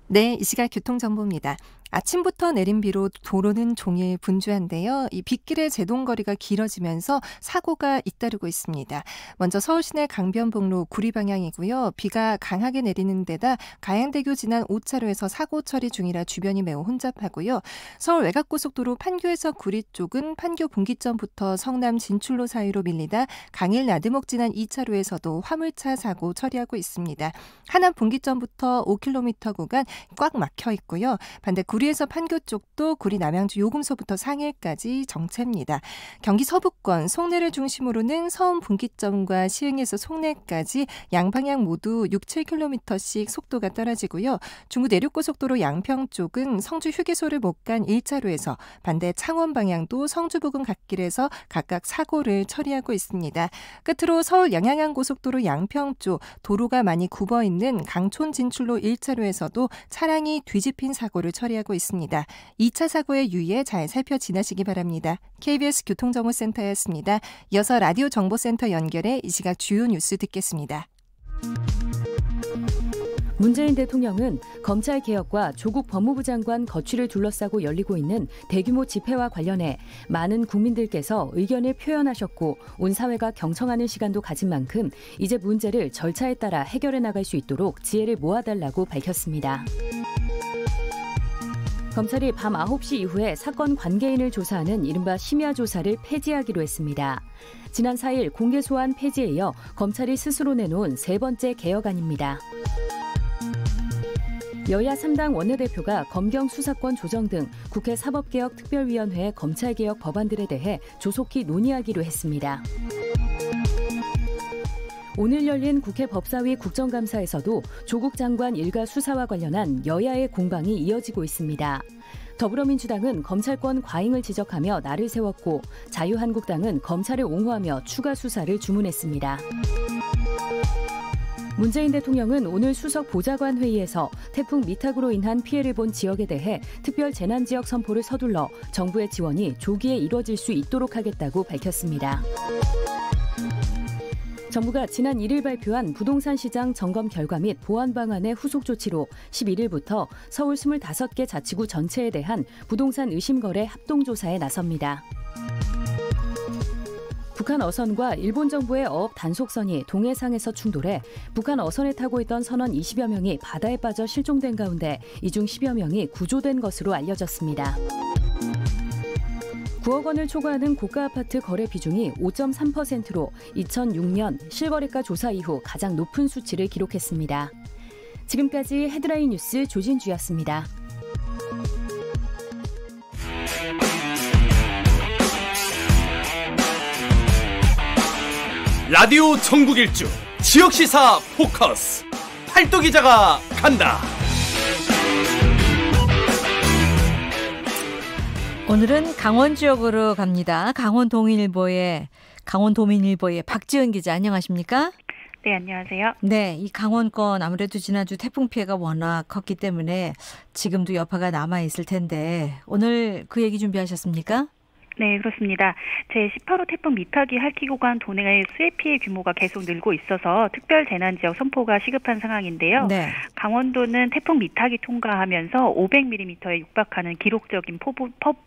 네, 이 시각 교통정보입니다. 아침부터 내린 비로 도로는 종일 분주한데요. 이 빗길의 제동거리가 길어지면서 사고가 잇따르고 있습니다. 먼저 서울 시내 강변북로 구리 방향이고요. 비가 강하게 내리는 데다 가양대교 지난 5차로에서 사고 처리 중이라 주변이 매우 혼잡하고요. 서울 외곽고속도로 판교에서 구리 쪽은 판교 분기점부터 성남 진출로 사이로 밀리다 강일 나드목 지난 2차로에서도 화물차 사고 처리하고 있습니다. 하남 분기점부터 5km 구간 꽉 막혀 있고요. 반대 구리에서 판교 쪽도 구리 남양주 요금소부터 상일까지 정체입니다. 경기 서부권 송내를 중심으로는 서운 분기점과 시흥에서 송내까지 양방향 모두 6, 7km씩 속도가 떨어지고요. 중부 내륙고속도로 양평 쪽은 성주 휴게소를 못 간 1차로에서 반대 창원 방향도 성주 부근 갓길에서 각각 사고를 처리하고 있습니다. 끝으로 서울 영양항고속도로 양평 쪽 도로가 많이 굽어 있는 강촌 진출로 1차로에서도 차량이 뒤집힌 사고를 처리하고 있습니다. 2차 사고에 유의해 잘 살펴 지나시기 바랍니다. KBS 교통정보센터였습니다. 이어서 라디오 정보센터 연결해 이 시각 주요 뉴스 듣겠습니다. 문재인 대통령은 검찰개혁과 조국 법무부 장관 거취를 둘러싸고 열리고 있는 대규모 집회와 관련해 많은 국민들께서 의견을 표현하셨고 온 사회가 경청하는 시간도 가진 만큼 이제 문제를 절차에 따라 해결해 나갈 수 있도록 지혜를 모아달라고 밝혔습니다. 검찰이 밤 9시 이후에 사건 관계인을 조사하는 이른바 심야 조사를 폐지하기로 했습니다. 지난 4일 공개 소환 폐지에 이어 검찰이 스스로 내놓은 세 번째 개혁안입니다. 여야 3당 원내대표가 검경 수사권 조정 등 국회 사법개혁특별위원회 검찰개혁 법안들에 대해 조속히 논의하기로 했습니다. 오늘 열린 국회 법사위 국정감사에서도 조국 장관 일가 수사와 관련한 여야의 공방이 이어지고 있습니다. 더불어민주당은 검찰권 과잉을 지적하며 날을 세웠고 자유한국당은 검찰을 옹호하며 추가 수사를 주문했습니다. 문재인 대통령은 오늘 수석 보좌관 회의에서 태풍 미탁으로 인한 피해를 본 지역에 대해 특별 재난지역 선포를 서둘러 정부의 지원이 조기에 이루어질 수 있도록 하겠다고 밝혔습니다. 정부가 지난 1일 발표한 부동산 시장 점검 결과 및 보완 방안의 후속 조치로 11일부터 서울 25개 자치구 전체에 대한 부동산 의심거래 합동조사에 나섭니다. 북한 어선과 일본 정부의 어업 단속선이 동해상에서 충돌해 북한 어선에 타고 있던 선원 20여 명이 바다에 빠져 실종된 가운데 이 중 10여 명이 구조된 것으로 알려졌습니다. 9억 원을 초과하는 고가 아파트 거래 비중이 5.3%로 2006년 실거래가 조사 이후 가장 높은 수치를 기록했습니다. 지금까지 헤드라인 뉴스 조진주였습니다. 라디오 전국 일주 지역시사 포커스 팔도 기자가 간다. 오늘은 강원 지역으로 갑니다. 강원도민일보의 박지은 기자 안녕하십니까? 네, 안녕하세요. 네, 이 강원권 아무래도 지난주 태풍 피해가 워낙 컸기 때문에 지금도 여파가 남아있을 텐데 오늘 그 얘기 준비하셨습니까? 네, 그렇습니다. 제18호 태풍 미탁이 핥히고 간 도내의 수해 피해 규모가 계속 늘고 있어서 특별 재난지역 선포가 시급한 상황인데요. 네. 강원도는 태풍 미탁이 통과하면서 500mm에 육박하는 기록적인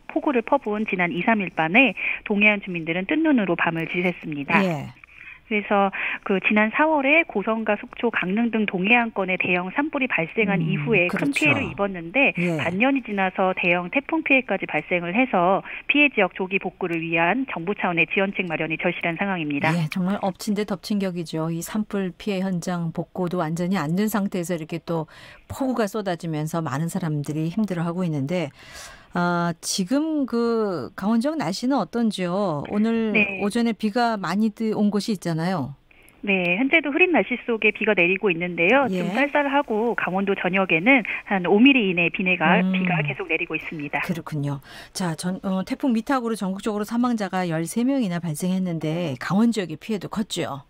폭우를 퍼부은 지난 2, 3일 밤에 동해안 주민들은 뜬 눈으로 밤을 지샜습니다. 예. 그래서 지난 4월에 고성과 속초, 강릉 등 동해안권에 대형 산불이 발생한 이후에 그렇죠. 큰 피해를 입었는데 예. 반년이 지나서 대형 태풍 피해까지 발생을 해서 피해 지역 조기 복구를 위한 정부 차원의 지원책 마련이 절실한 상황입니다. 예, 정말 엎친 데 덮친 격이죠. 이 산불 피해 현장 복구도 완전히 안 된 상태에서 이렇게 또 폭우가 쏟아지면서 많은 사람들이 힘들어하고 있는데 지금 그 강원 지역 날씨는 어떤지요? 오늘 네. 오전에 비가 많이 온 곳이 있잖아요. 네, 현재도 흐린 날씨 속에 비가 내리고 있는데요. 예. 좀 쌀쌀하고 강원도 전역에는 한 5mm 이내 비가 계속 내리고 있습니다. 그렇군요. 자, 태풍 미탁으로 전국적으로 사망자가 13명이나 발생했는데 강원 지역의 피해도 컸죠.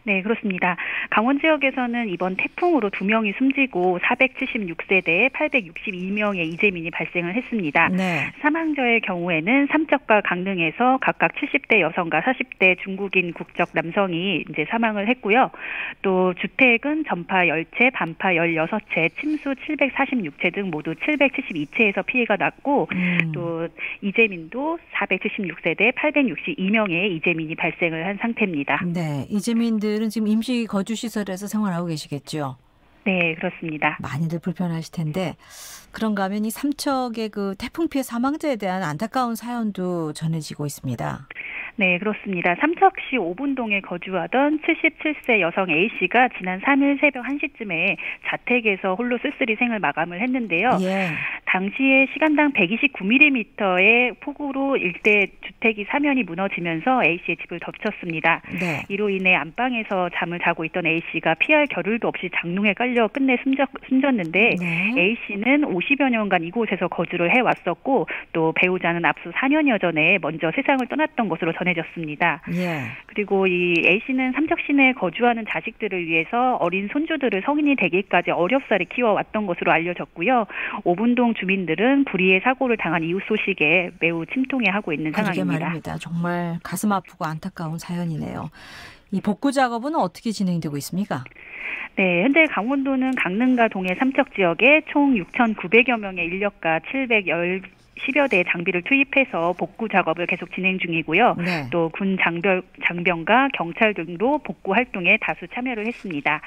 네, 그렇습니다. 강원 지역에서는 이번 태풍으로 2명이 숨지고 476세대에 862명의 이재민이 발생을 했습니다. 네. 사망자의 경우에는 삼척과 강릉에서 각각 70대 여성과 40대 중국인 국적 남성이 이제 사망을 했고요. 또 주택은 전파 10채, 반파 16채, 침수 746채 등 모두 772채에서 피해가 났고 또 이재민도 476세대 862명의 이재민이 발생을 한 상태입니다. 네, 이재민들은 지금 임시 거주시설에서 생활하고 계시겠죠? 네, 그렇습니다. 많이들 불편하실 텐데 그런가 하면 이 삼척의 그 태풍 피해 사망자에 대한 안타까운 사연도 전해지고 있습니다. 네, 그렇습니다. 삼척시 오분동에 거주하던 77세 여성 A씨가 지난 3일 새벽 1시쯤에 자택에서 홀로 쓸쓸히 생을 마감을 했는데요. 예. 당시에 시간당 129mm의 폭우로 일대 주택이 사면이 무너지면서 A씨의 집을 덮쳤습니다. 네. 이로 인해 안방에서 잠을 자고 있던 A씨가 피할 겨를도 없이 장롱에 깔려 끝내 숨졌는데 네. A씨는 50여 년간 이곳에서 거주를 해왔었고 또 배우자는 앞서 4년여 전에 먼저 세상을 떠났던 것으로 전해졌습니다. 예. 그리고 이 A씨는 삼척 시내에 거주하는 자식들을 위해서 어린 손주들을 성인이 되기까지 어렵사리 키워왔던 것으로 알려졌고요. 오분동 주민들은 불의의 사고를 당한 이웃 소식에 매우 침통해하고 있는 상황입니다. 말입니다. 정말 가슴 아프고 안타까운 사연이네요. 이 복구 작업은 어떻게 진행되고 있습니까? 네, 현재 강원도는 강릉과 동해 삼척 지역에 총 6,900여 명의 인력과 710여 대의 장비를 투입해서 복구 작업을 계속 진행 중이고요. 네. 또 군 장병과 경찰 등도 복구 활동에 다수 참여를 했습니다.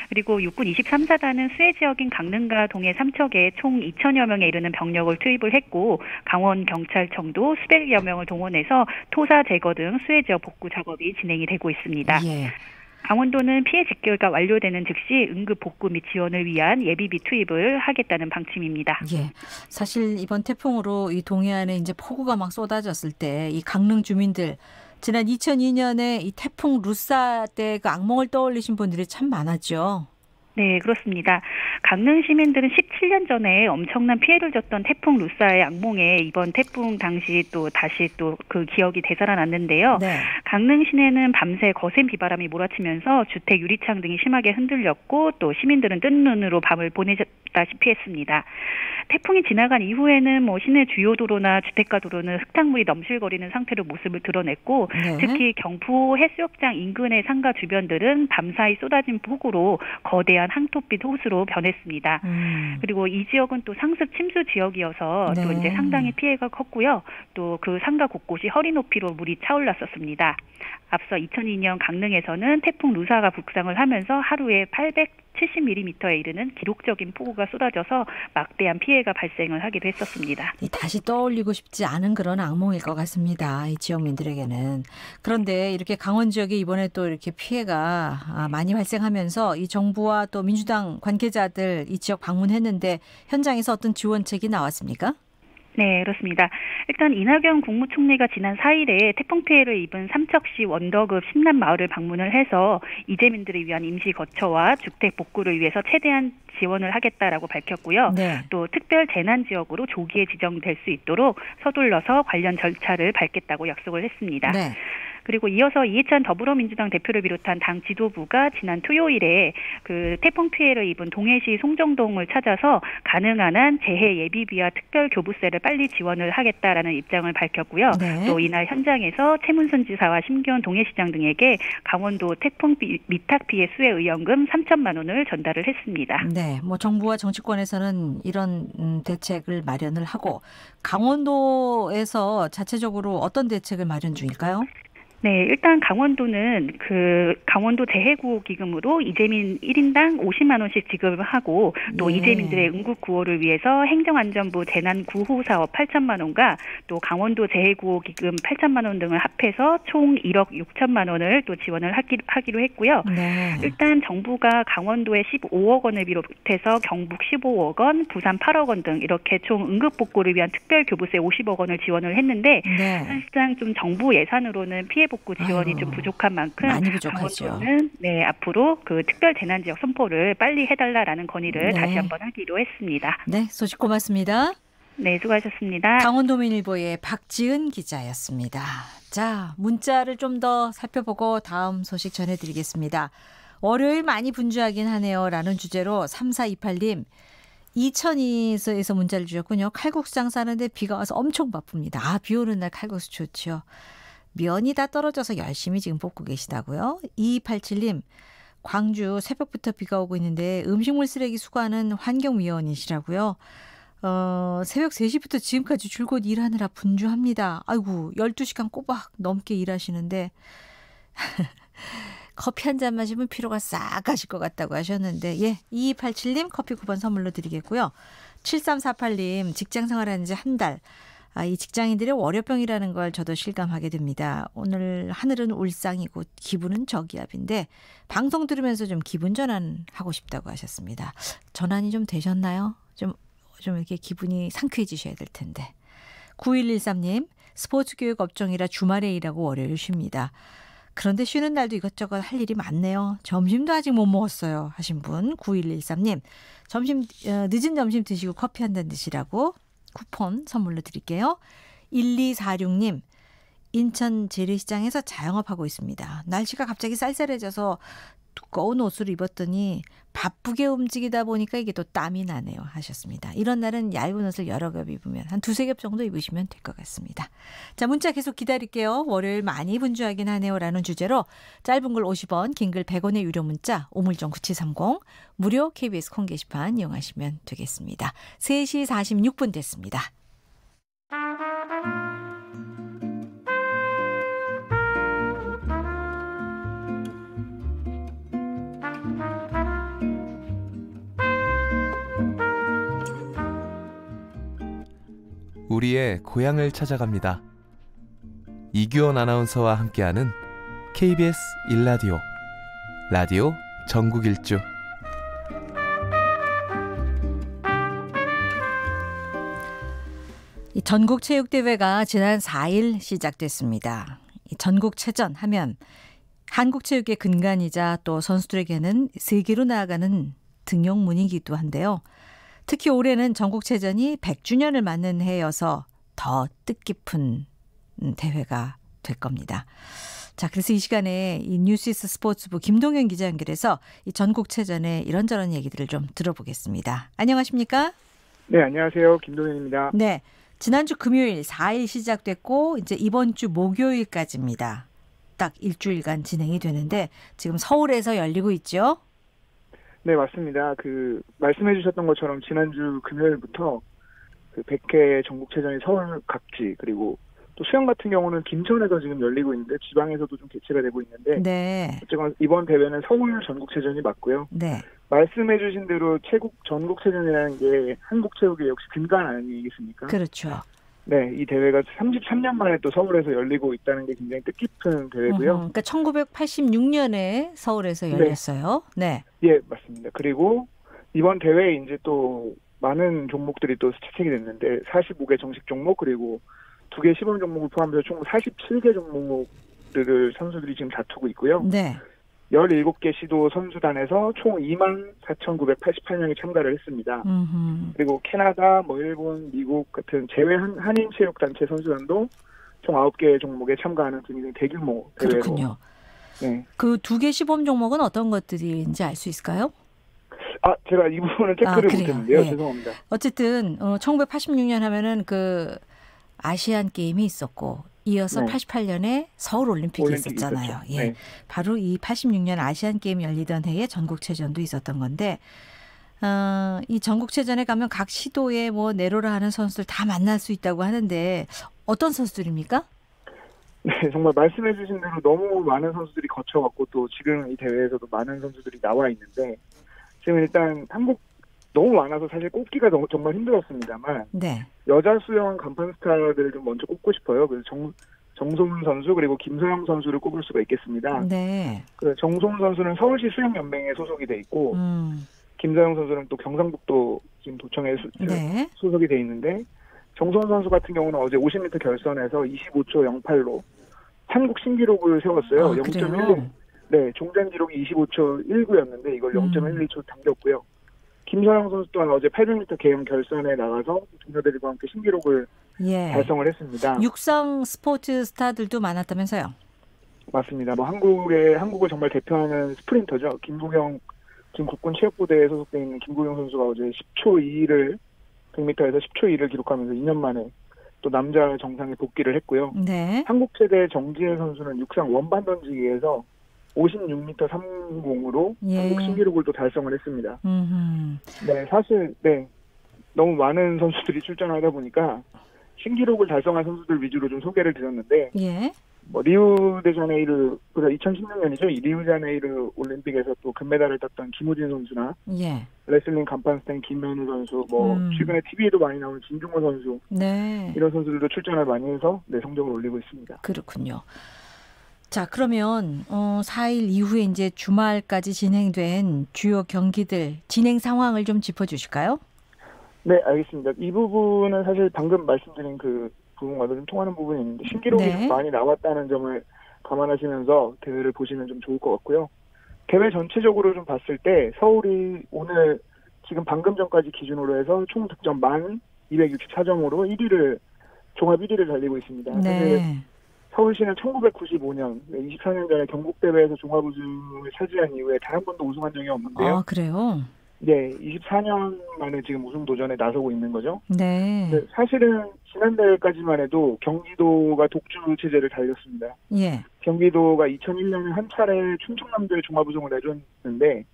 그리고 육군 23사단은 수해 지역인 강릉과 동해 삼척에 총 2,000여 명에 이르는 병력을 투입을 했고 강원경찰청도 수백여 명을 동원해서 토사 제거 등 수해 지역 복구 작업이 진행이 되고 있습니다. 예. 강원도는 피해 직결가 완료되는 즉시 응급 복구 및 지원을 위한 예비비 투입을 하겠다는 방침입니다. 예. 사실 이번 태풍으로 이 동해안에 이제 폭우가 막 쏟아졌을 때 이 강릉 주민들 지난 2002년에 이 태풍 루사 때 그 악몽을 떠올리신 분들이 참 많았죠. 네, 그렇습니다. 강릉 시민들은 17년 전에 엄청난 피해를 줬던 태풍 루사의 악몽에 이번 태풍 당시 또 다시 또 그 기억이 되살아났는데요. 네. 강릉 시내는 밤새 거센 비바람이 몰아치면서 주택 유리창 등이 심하게 흔들렸고 또 시민들은 뜬 눈으로 밤을 보내다시피 했습니다. 태풍이 지나간 이후에는 뭐 시내 주요 도로나 주택가 도로는 흙탕물이 넘실거리는 상태로 모습을 드러냈고 네. 특히 경포 해수욕장 인근의 상가 주변들은 밤사이 쏟아진 폭우로 거대한 항토빛 호수로 변했습니다. 그리고 이 지역은 또 상습 침수 지역이어서 네. 또 이제 상당히 피해가 컸고요. 또 그 상가 곳곳이 허리 높이로 물이 차올랐었습니다. 앞서 2002년 강릉에서는 태풍 루사가 북상을 하면서 하루에 870mm에 이르는 기록적인 폭우가 쏟아져서 막대한 피해가 발생을 하기도 했었습니다. 다시 떠올리고 싶지 않은 그런 악몽일 것 같습니다. 이 지역민들에게는. 그런데 이렇게 강원 지역에 이번에 또 이렇게 피해가 많이 발생하면서 이 정부와 또 민주당 관계자들 이 지역 방문했는데 현장에서 어떤 지원책이 나왔습니까? 네, 그렇습니다. 일단 이낙연 국무총리가 지난 4일에 태풍 피해를 입은 삼척시 원더급 신남마을을 방문을 해서 이재민들을 위한 임시 거처와 주택 복구를 위해서 최대한 지원을 하겠다라고 밝혔고요. 네. 또 특별 재난 지역으로 조기에 지정될 수 있도록 서둘러서 관련 절차를 밟겠다고 약속을 했습니다. 네. 그리고 이어서 이해찬 더불어민주당 대표를 비롯한 당 지도부가 지난 토요일에 그 태풍 피해를 입은 동해시 송정동을 찾아서 가능한 한 재해 예비비와 특별 교부세를 빨리 지원을 하겠다라는 입장을 밝혔고요. 네. 또 이날 현장에서 최문순 지사와 심기현 동해시장 등에게 강원도 태풍 미탁 피해 수해 의원금 3천만 원을 전달을 했습니다. 네, 뭐 정부와 정치권에서는 이런 대책을 마련을 하고 강원도에서 자체적으로 어떤 대책을 마련 중일까요? 네, 일단 강원도는 그 강원도 재해구호 기금으로 이재민 1인당 50만 원씩 지급을 하고 또 예. 이재민들의 응급 구호를 위해서 행정안전부 재난구호 사업 8천만 원과 또 강원도 재해구호 기금 8천만 원 등을 합해서 총 1억 6천만 원을 또 지원을 하기로 했고요. 네. 일단 정부가 강원도에 15억 원을 비롯해서 경북 15억 원, 부산 8억 원 등 이렇게 총 응급 복구를 위한 특별 교부세 50억 원을 지원을 했는데 네. 사실상 좀 정부 예산으로는 피해 복구 지원이 좀 부족한 만큼 많이 부족하죠. 강원도는 네, 앞으로 그 특별 재난 지역 선포를 빨리 해달라는 건의를 네. 다시 한번 하기로 했습니다. 네, 소식 고맙습니다. 네, 수고하셨습니다. 강원도민일보의 박지은 기자였습니다. 자, 문자를 좀 더 살펴보고 다음 소식 전해드리겠습니다. 월요일 많이 분주하긴 하네요. 라는 주제로 3428님 이천에서 문자를 주셨군요. 칼국수 장사하는데 비가 와서 엄청 바쁩니다. 비 오는 날 칼국수 좋죠. 면이 다 떨어져서 열심히 지금 볶고 계시다고요. 2287님 광주 새벽부터 비가 오고 있는데 음식물 쓰레기 수거하는 환경위원이시라고요. 새벽 3시부터 지금까지 줄곧 일하느라 분주합니다. 아이고 12시간 꼬박 넘게 일하시는데 커피 한 잔 마시면 피로가 싹 가실 것 같다고 하셨는데 2287님 커피 쿠폰 선물로 드리겠고요. 7348님 직장 생활하는 지 한 달. 이 직장인들의 월요병이라는 걸 저도 실감하게 됩니다. 오늘 하늘은 울상이고 기분은 저기압인데 방송 들으면서 좀 기분 전환하고 싶다고 하셨습니다. 전환이 좀 되셨나요? 좀 이렇게 기분이 상쾌해지셔야 될 텐데. 9113님 스포츠 교육 업종이라 주말에 일하고 월요일 쉽니다. 그런데 쉬는 날도 이것저것 할 일이 많네요. 점심도 아직 못 먹었어요 하신 분 9113님 늦은 점심 드시고 커피 한 잔 드시라고 쿠폰 선물로 드릴게요. 1246님 인천 재래시장에서 자영업하고 있습니다. 날씨가 갑자기 쌀쌀해져서 두꺼운 옷을 입었더니 바쁘게 움직이다 보니까 이게 또 땀이 나네요 하셨습니다. 이런 날은 얇은 옷을 여러 겹 입으면 한 2-3겹 정도 입으시면 될 것 같습니다. 자 문자 계속 기다릴게요. 월요일 많이 분주하긴 하네요 라는 주제로 짧은 글 50원 긴 글 100원의 유료 문자 우물정 9730 무료 KBS 콩 게시판 이용하시면 되겠습니다. 3시 46분 됐습니다. 우리의 고향을 찾아갑니다. 이규원 아나운서와 함께하는 KBS 1라디오 라디오 전국 일주. 이 전국체육대회가 지난 4일 시작됐습니다. 이 전국체전 하면 한국체육의 근간이자 또 선수들에게는 세계로 나아가는 등용문이기도 한데요. 특히 올해는 전국체전이 100주년을 맞는 해여서 더 뜻깊은 대회가 될 겁니다. 자, 그래서 이 시간에 이 뉴시스 스포츠부 김동현 기자 연결해서 이 전국체전의 이런저런 얘기들을 좀 들어보겠습니다. 안녕하십니까? 네, 안녕하세요. 김동현입니다. 네, 지난주 금요일 4일 시작됐고 이제 이번 주 목요일까지입니다. 딱 일주일간 진행이 되는데 지금 서울에서 열리고 있죠? 네, 맞습니다. 말씀해 주셨던 것처럼 지난주 금요일부터 100회 전국체전이 서울 각지 그리고 또 수영 같은 경우는 김천에서 지금 열리고 있는데 지방에서도 좀 개최가 되고 있는데 네. 어쨌건 이번 대회는 서울 전국체전이 맞고요. 네. 말씀해 주신 대로 전국체전이라는 게 한국체육의 역시 근간 아니겠습니까? 그렇죠. 네, 이 대회가 33년 만에 또 서울에서 열리고 있다는 게 굉장히 뜻깊은 대회고요. 그러니까 1986년에 서울에서 열렸어요. 네. 예, 맞습니다. 그리고 이번 대회에 이제 또 많은 종목들이 또 채택이 됐는데 45개 정식 종목 그리고 2개 시범 종목을 포함해서 총 47개 종목들을 선수들이 지금 다투고 있고요. 네. 17개 시도 선수단에서 총 24,988명이 참가를 했습니다. 그리고 캐나다, 일본, 미국 같은 제외 한인체육단체 선수단도 총 9개 종목에 참가하는 굉장히 대규모 대회로. 그렇군요. 네. 그 2개 시범 종목은 어떤 것들인지 알 수 있을까요? 제가 이 부분은 체크를 못했는데요. 네. 죄송합니다. 어쨌든 1986년 하면은 아시안 게임이 있었고 이어서 네. 88년에 서울 올림픽이 있었잖아요. 예. 네. 바로 이 86년 아시안 게임 열리던 해에 전국체전도 있었던 건데 이 전국체전에 가면 각 시도에 내로라 하는 선수들 다 만날 수 있다고 하는데 어떤 선수들입니까? 네, 정말 말씀해 주신 대로 너무 많은 선수들이 거쳐갔고 또 지금 이 대회에서도 많은 선수들이 나와 있는데 지금 일단 한국 너무 많아서 사실 꼽기가 정말 힘들었습니다만 네. 여자 수영 간판 스타들을 좀 먼저 꼽고 싶어요. 그래서 정소문 선수 그리고 김소영 선수를 꼽을 수가 있겠습니다. 네. 정소문 선수는 서울시 수영연맹에 소속이 돼 있고 김소영 선수는 또 경상북도 지금 도청에 네. 소속이 돼 있는데 정소문 선수 같은 경우는 어제 50m 결선에서 25초 08로 한국 신기록을 세웠어요. 0.10. 네, 종전 기록이 25초 19였는데 이걸 0.12초 당겼고요. 김서영 선수 또한 어제 800m 계영 결선에 나가서 동료들과 함께 신기록을 달성을 했습니다. 육상 스포츠 스타들도 많았다면서요? 맞습니다. 뭐 한국을 정말 대표하는 스프린터죠. 김부경 지금 국군체육부대에 소속돼 있는 김부경 선수가 어제 10초 2를 100m에서 10초 2를 기록하면서 2년 만에 또 남자 정상에 복귀를 했고요. 네. 한국 최대 정지혜 선수는 육상 원반 던지기에서 56m 30으로 한국 신기록을 또 달성을 했습니다. 네, 사실 너무 많은 선수들이 출전하다 보니까 신기록을 달성한 선수들 위주로 좀 소개를 드렸는데 뭐 리우데자네이루 2016년이죠. 이 리우데자네이루 올림픽에서 또 금메달을 땄던 김우진 선수나 레슬링 간판 스탠 김현우 선수, 뭐 최근에 TV에도 많이 나오는 진중호 선수 이런 선수들도 출전을 많이 해서 성적을 올리고 있습니다. 그렇군요. 자, 그러면 4일 이후에 이제 주말까지 진행된 주요 경기들 진행 상황을 좀 짚어주실까요? 네, 알겠습니다. 이 부분은 사실 방금 말씀드린 그 부분과도 좀 통하는 부분이 있는데 신기록이 많이 나왔다는 점을 감안하시면서 대회를 보시면 좀 좋을 것 같고요. 대회 전체적으로 좀 봤을 때 서울이 오늘 지금 방금 전까지 기준으로 해서 총 득점 1264점으로 종합 1위를 달리고 있습니다. 사실 서울시는 1995년 24년 전에 경북대회에서 종합 우승을 차지한 이후에 단 한 번도 우승한 적이 없는데요. 아, 그래요? 네, 24년 만에 지금 우승 도전에 나서고 있는 거죠. 네. 사실은 지난 대회까지만 해도 경기도가 독주 체제를 달렸습니다. 경기도가 2001년에 한 차례 충청남도에 종합 우승을 내줬는데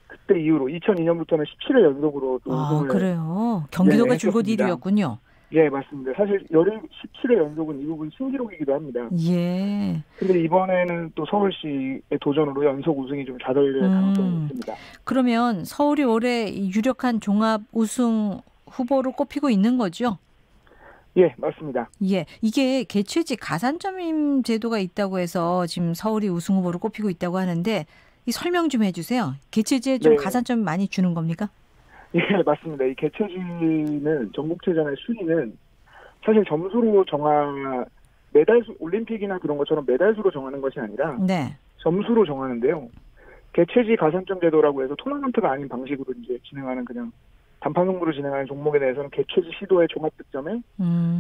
그때 이후로 2002년부터는 17회 연속으로 또 우승을. 그래요. 경기도가 줄곧 1위였군요. 예, 맞습니다. 사실 17회 연속은 이 부분 신기록이기도 합니다. 근데 이번에는 또 서울시의 도전으로 연속 우승이 좀 좌절될 가능성이 있습니다. 그러면 서울이 올해 유력한 종합 우승 후보로 꼽히고 있는 거죠? 예, 맞습니다. 이게 개최지 가산점 제도가 있다고 해서 지금 서울이 우승 후보로 꼽히고 있다고 하는데 이 설명 좀 해주세요. 개최지에 좀 가산점 많이 주는 겁니까? 예, 맞습니다. 이 개최지는 전국체전의 순위는 사실 점수로 메달수, 올림픽이나 그런 것처럼 메달수로 정하는 것이 아니라 점수로 정하는데요. 개최지 가산점 제도라고 해서 토너먼트가 아닌 방식으로 이제 진행하는 그냥 단판 승부로 진행하는 종목에 대해서는 개최지 시도의 종합 득점의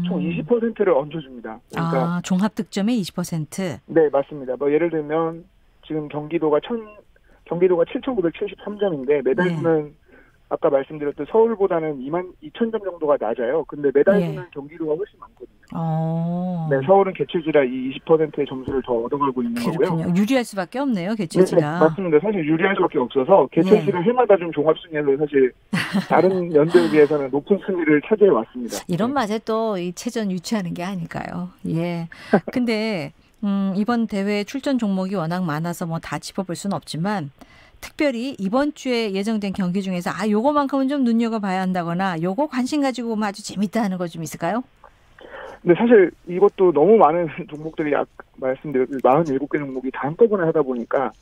총 20%를 얹어줍니다. 그러니까 종합 득점의 20%? 네, 맞습니다. 뭐 예를 들면 지금 경기도가 7,973점인데 메달수는 아까 말씀드렸던 서울보다는 22,000점 정도가 낮아요. 근데 메달수는 경기도가 훨씬 많거든요. 네, 서울은 개최지라 이 20%의 점수를 더 얻어가고 있는 거고요. 유리할 수밖에 없네요, 개최지가. 네, 맞습니다. 사실 유리할 수밖에 없어서 개최지를 해마다 좀 종합순위에서 사실 다른 연대에 비해서는 높은 순위를 차지해 왔습니다. 이런 맛에 또 이 체전 유치하는 게 아닐까요? 근데 이번 대회 출전 종목이 워낙 많아서 뭐 다 짚어볼 수는 없지만 특별히 이번 주에 예정된 경기 중에서 요거만큼은 좀 눈여겨봐야 한다거나 요거 관심 가지고 보면 아주 재밌다 하는 거 좀 있을까요? 네, 사실 이것도 너무 많은 종목들이 말씀드렸듯이 47개 종목이 다 한꺼번에 하다 보니까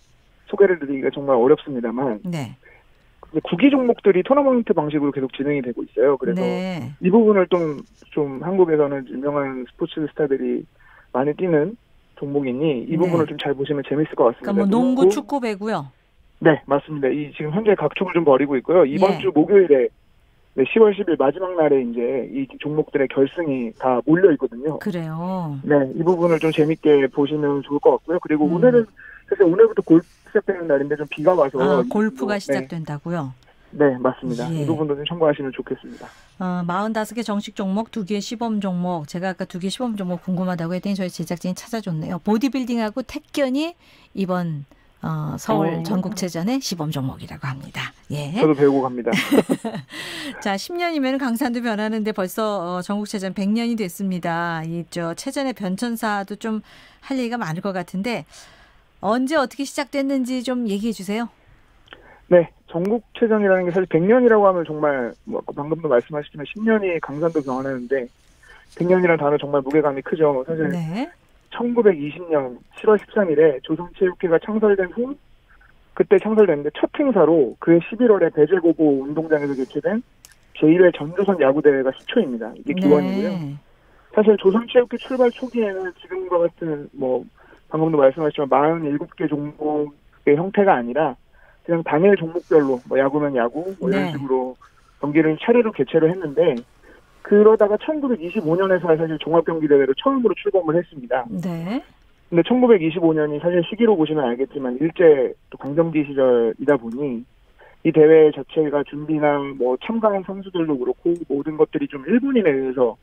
소개를 드리기가 정말 어렵습니다만 구기 종목들이 토너먼트 방식으로 계속 진행이 되고 있어요. 그래서 이 부분을 좀 한국에서는 유명한 스포츠 스타들이 많이 뛰는 종목이니 이 부분을 좀 잘 보시면 재밌을 것 같습니다. 그러니까 뭐 농구, 축구, 배구요? 네, 맞습니다. 지금 현재 각축을 좀 벌이고 있고요. 이번 주 목요일에 10월 10일 마지막 날에 이제 이 종목들의 결승이 다 몰려 있거든요. 그래요. 네, 이 부분을 좀 재밌게 보시면 좋을 것 같고요. 그리고 오늘은 사실 오늘부터 골프 시작되는 날인데 좀 비가 와서 골프가 시작된다고요? 네, 맞습니다. 이 부분도 좀 참고하시면 좋겠습니다. 45개 정식 종목, 2개 시범 종목. 제가 아까 2개 시범 종목 궁금하다고 했더니 저희 제작진이 찾아줬네요. 보디빌딩하고 태권이 이번 서울 전국체전의 시범 종목이라고 합니다. 저도 배우고 갑니다. 자, 10년이면 강산도 변하는데 벌써 전국체전 100년이 됐습니다. 체전의 변천사도 좀 할 얘기가 많을 것 같은데 언제 어떻게 시작됐는지 좀 얘기해 주세요. 네, 전국체전이라는 게 사실 100년이라고 하면 정말 방금도 말씀하셨지만 10년이 강산도 변하는데 100년이라는 단어 정말 무게감이 크죠. 사실 1920년 7월 13일에 조선체육회가 창설된 후 그때 창설됐는데 첫 행사로 그해 11월에 배제고보 운동장에서 개최된 제1회 전조선 야구대회가 시초입니다. 이게 기원이고요. 사실 조선체육회 출발 초기에는 지금과 같은 방금도 말씀하셨지만 47개 종목의 형태가 아니라 그냥 당일 종목별로 야구면 야구 이런 식으로 경기를 차례로 개최를 했는데 그러다가 1925년에서 사실 종합경기대회로 처음으로 출범을 했습니다. 근데 1925년이 사실 시기로 보시면 알겠지만 일제 또 강점기 시절이다 보니 이 대회 자체가 준비나 뭐 참가한 선수들도 그렇고 모든 것들이 좀 일본인에 의해서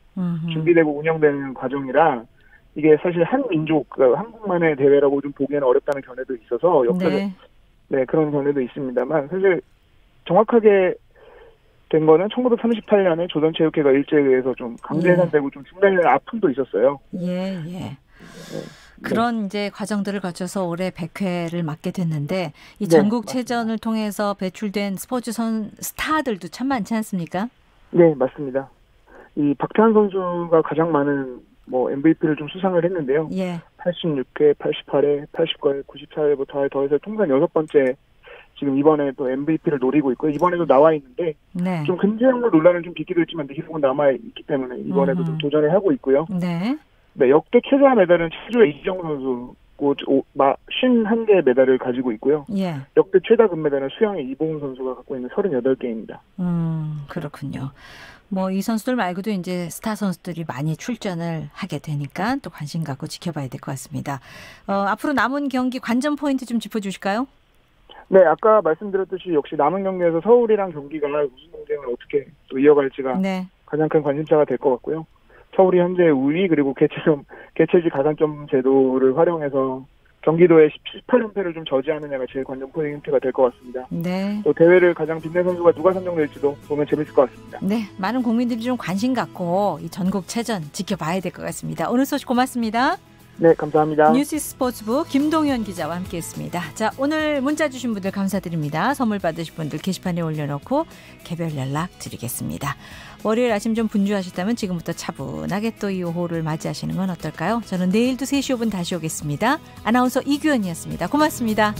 준비되고 운영되는 과정이라 이게 사실 한 민족, 한국만의 대회라고 좀 보기에는 어렵다는 견해도 있어서 역사적 네, 그런 견해도 있습니다만 사실 정확하게 된 거는 1938년에 조선체육회가 일제에 의해서 좀 강제 해산되고 좀 중단되는 아픔도 있었어요. 예. 그런 이제 과정들을 거쳐서 올해 100회를 맡게 됐는데 이 전국체전을 통해서 배출된 스포츠 스타들도 참 많지 않습니까? 네, 맞습니다. 이 박태환 선수가 가장 많은 뭐 MVP를 좀 수상을 했는데요. 86회, 88회, 89회, 94회부터 더해서 통산 6번째 지금 이번에 또 MVP를 노리고 있고요. 이번에도 나와 있는데 좀 금지약물 논란을 좀 빚기도 했지만 기록은 남아 있기 때문에 이번에도 좀 도전을 하고 있고요. 네, 역대 최다 메달은 체조의 이정 선수고 51개 메달을 가지고 있고요. 역대 최다 금메달은 수영의 이봉훈 선수가 갖고 있는 38개입니다. 그렇군요. 뭐 이 선수들 말고도 이제 스타 선수들이 많이 출전을 하게 되니까 또 관심 갖고 지켜봐야 될 것 같습니다. 앞으로 남은 경기 관전 포인트 좀 짚어주실까요? 네, 아까 말씀드렸듯이 역시 남은 경기에서 서울이랑 경기가 우승 경쟁을 어떻게 또 이어갈지가 가장 큰 관심사가 될 것 같고요. 서울이 현재 우위 그리고 개최지 가산점 제도를 활용해서 경기도의 18연패를 좀 저지하느냐가 제일 관전 포인트가 될 것 같습니다. 또 대회를 가장 빛낸 선수가 누가 선정될지도 보면 재밌을 것 같습니다. 네, 많은 국민들이 좀 관심 갖고 이 전국체전 지켜봐야 될 것 같습니다. 오늘 소식 고맙습니다. 네, 감사합니다. 뉴스 스포츠부 김동현 기자와 함께했습니다. 자, 오늘 문자 주신 분들 감사드립니다. 선물 받으실 분들 게시판에 올려놓고 개별 연락 드리겠습니다. 월요일 아침 좀 분주하셨다면 지금부터 차분하게 또 이 오후를 맞이하시는 건 어떨까요? 저는 내일도 3시 5분 다시 오겠습니다. 아나운서 이규현이었습니다. 고맙습니다.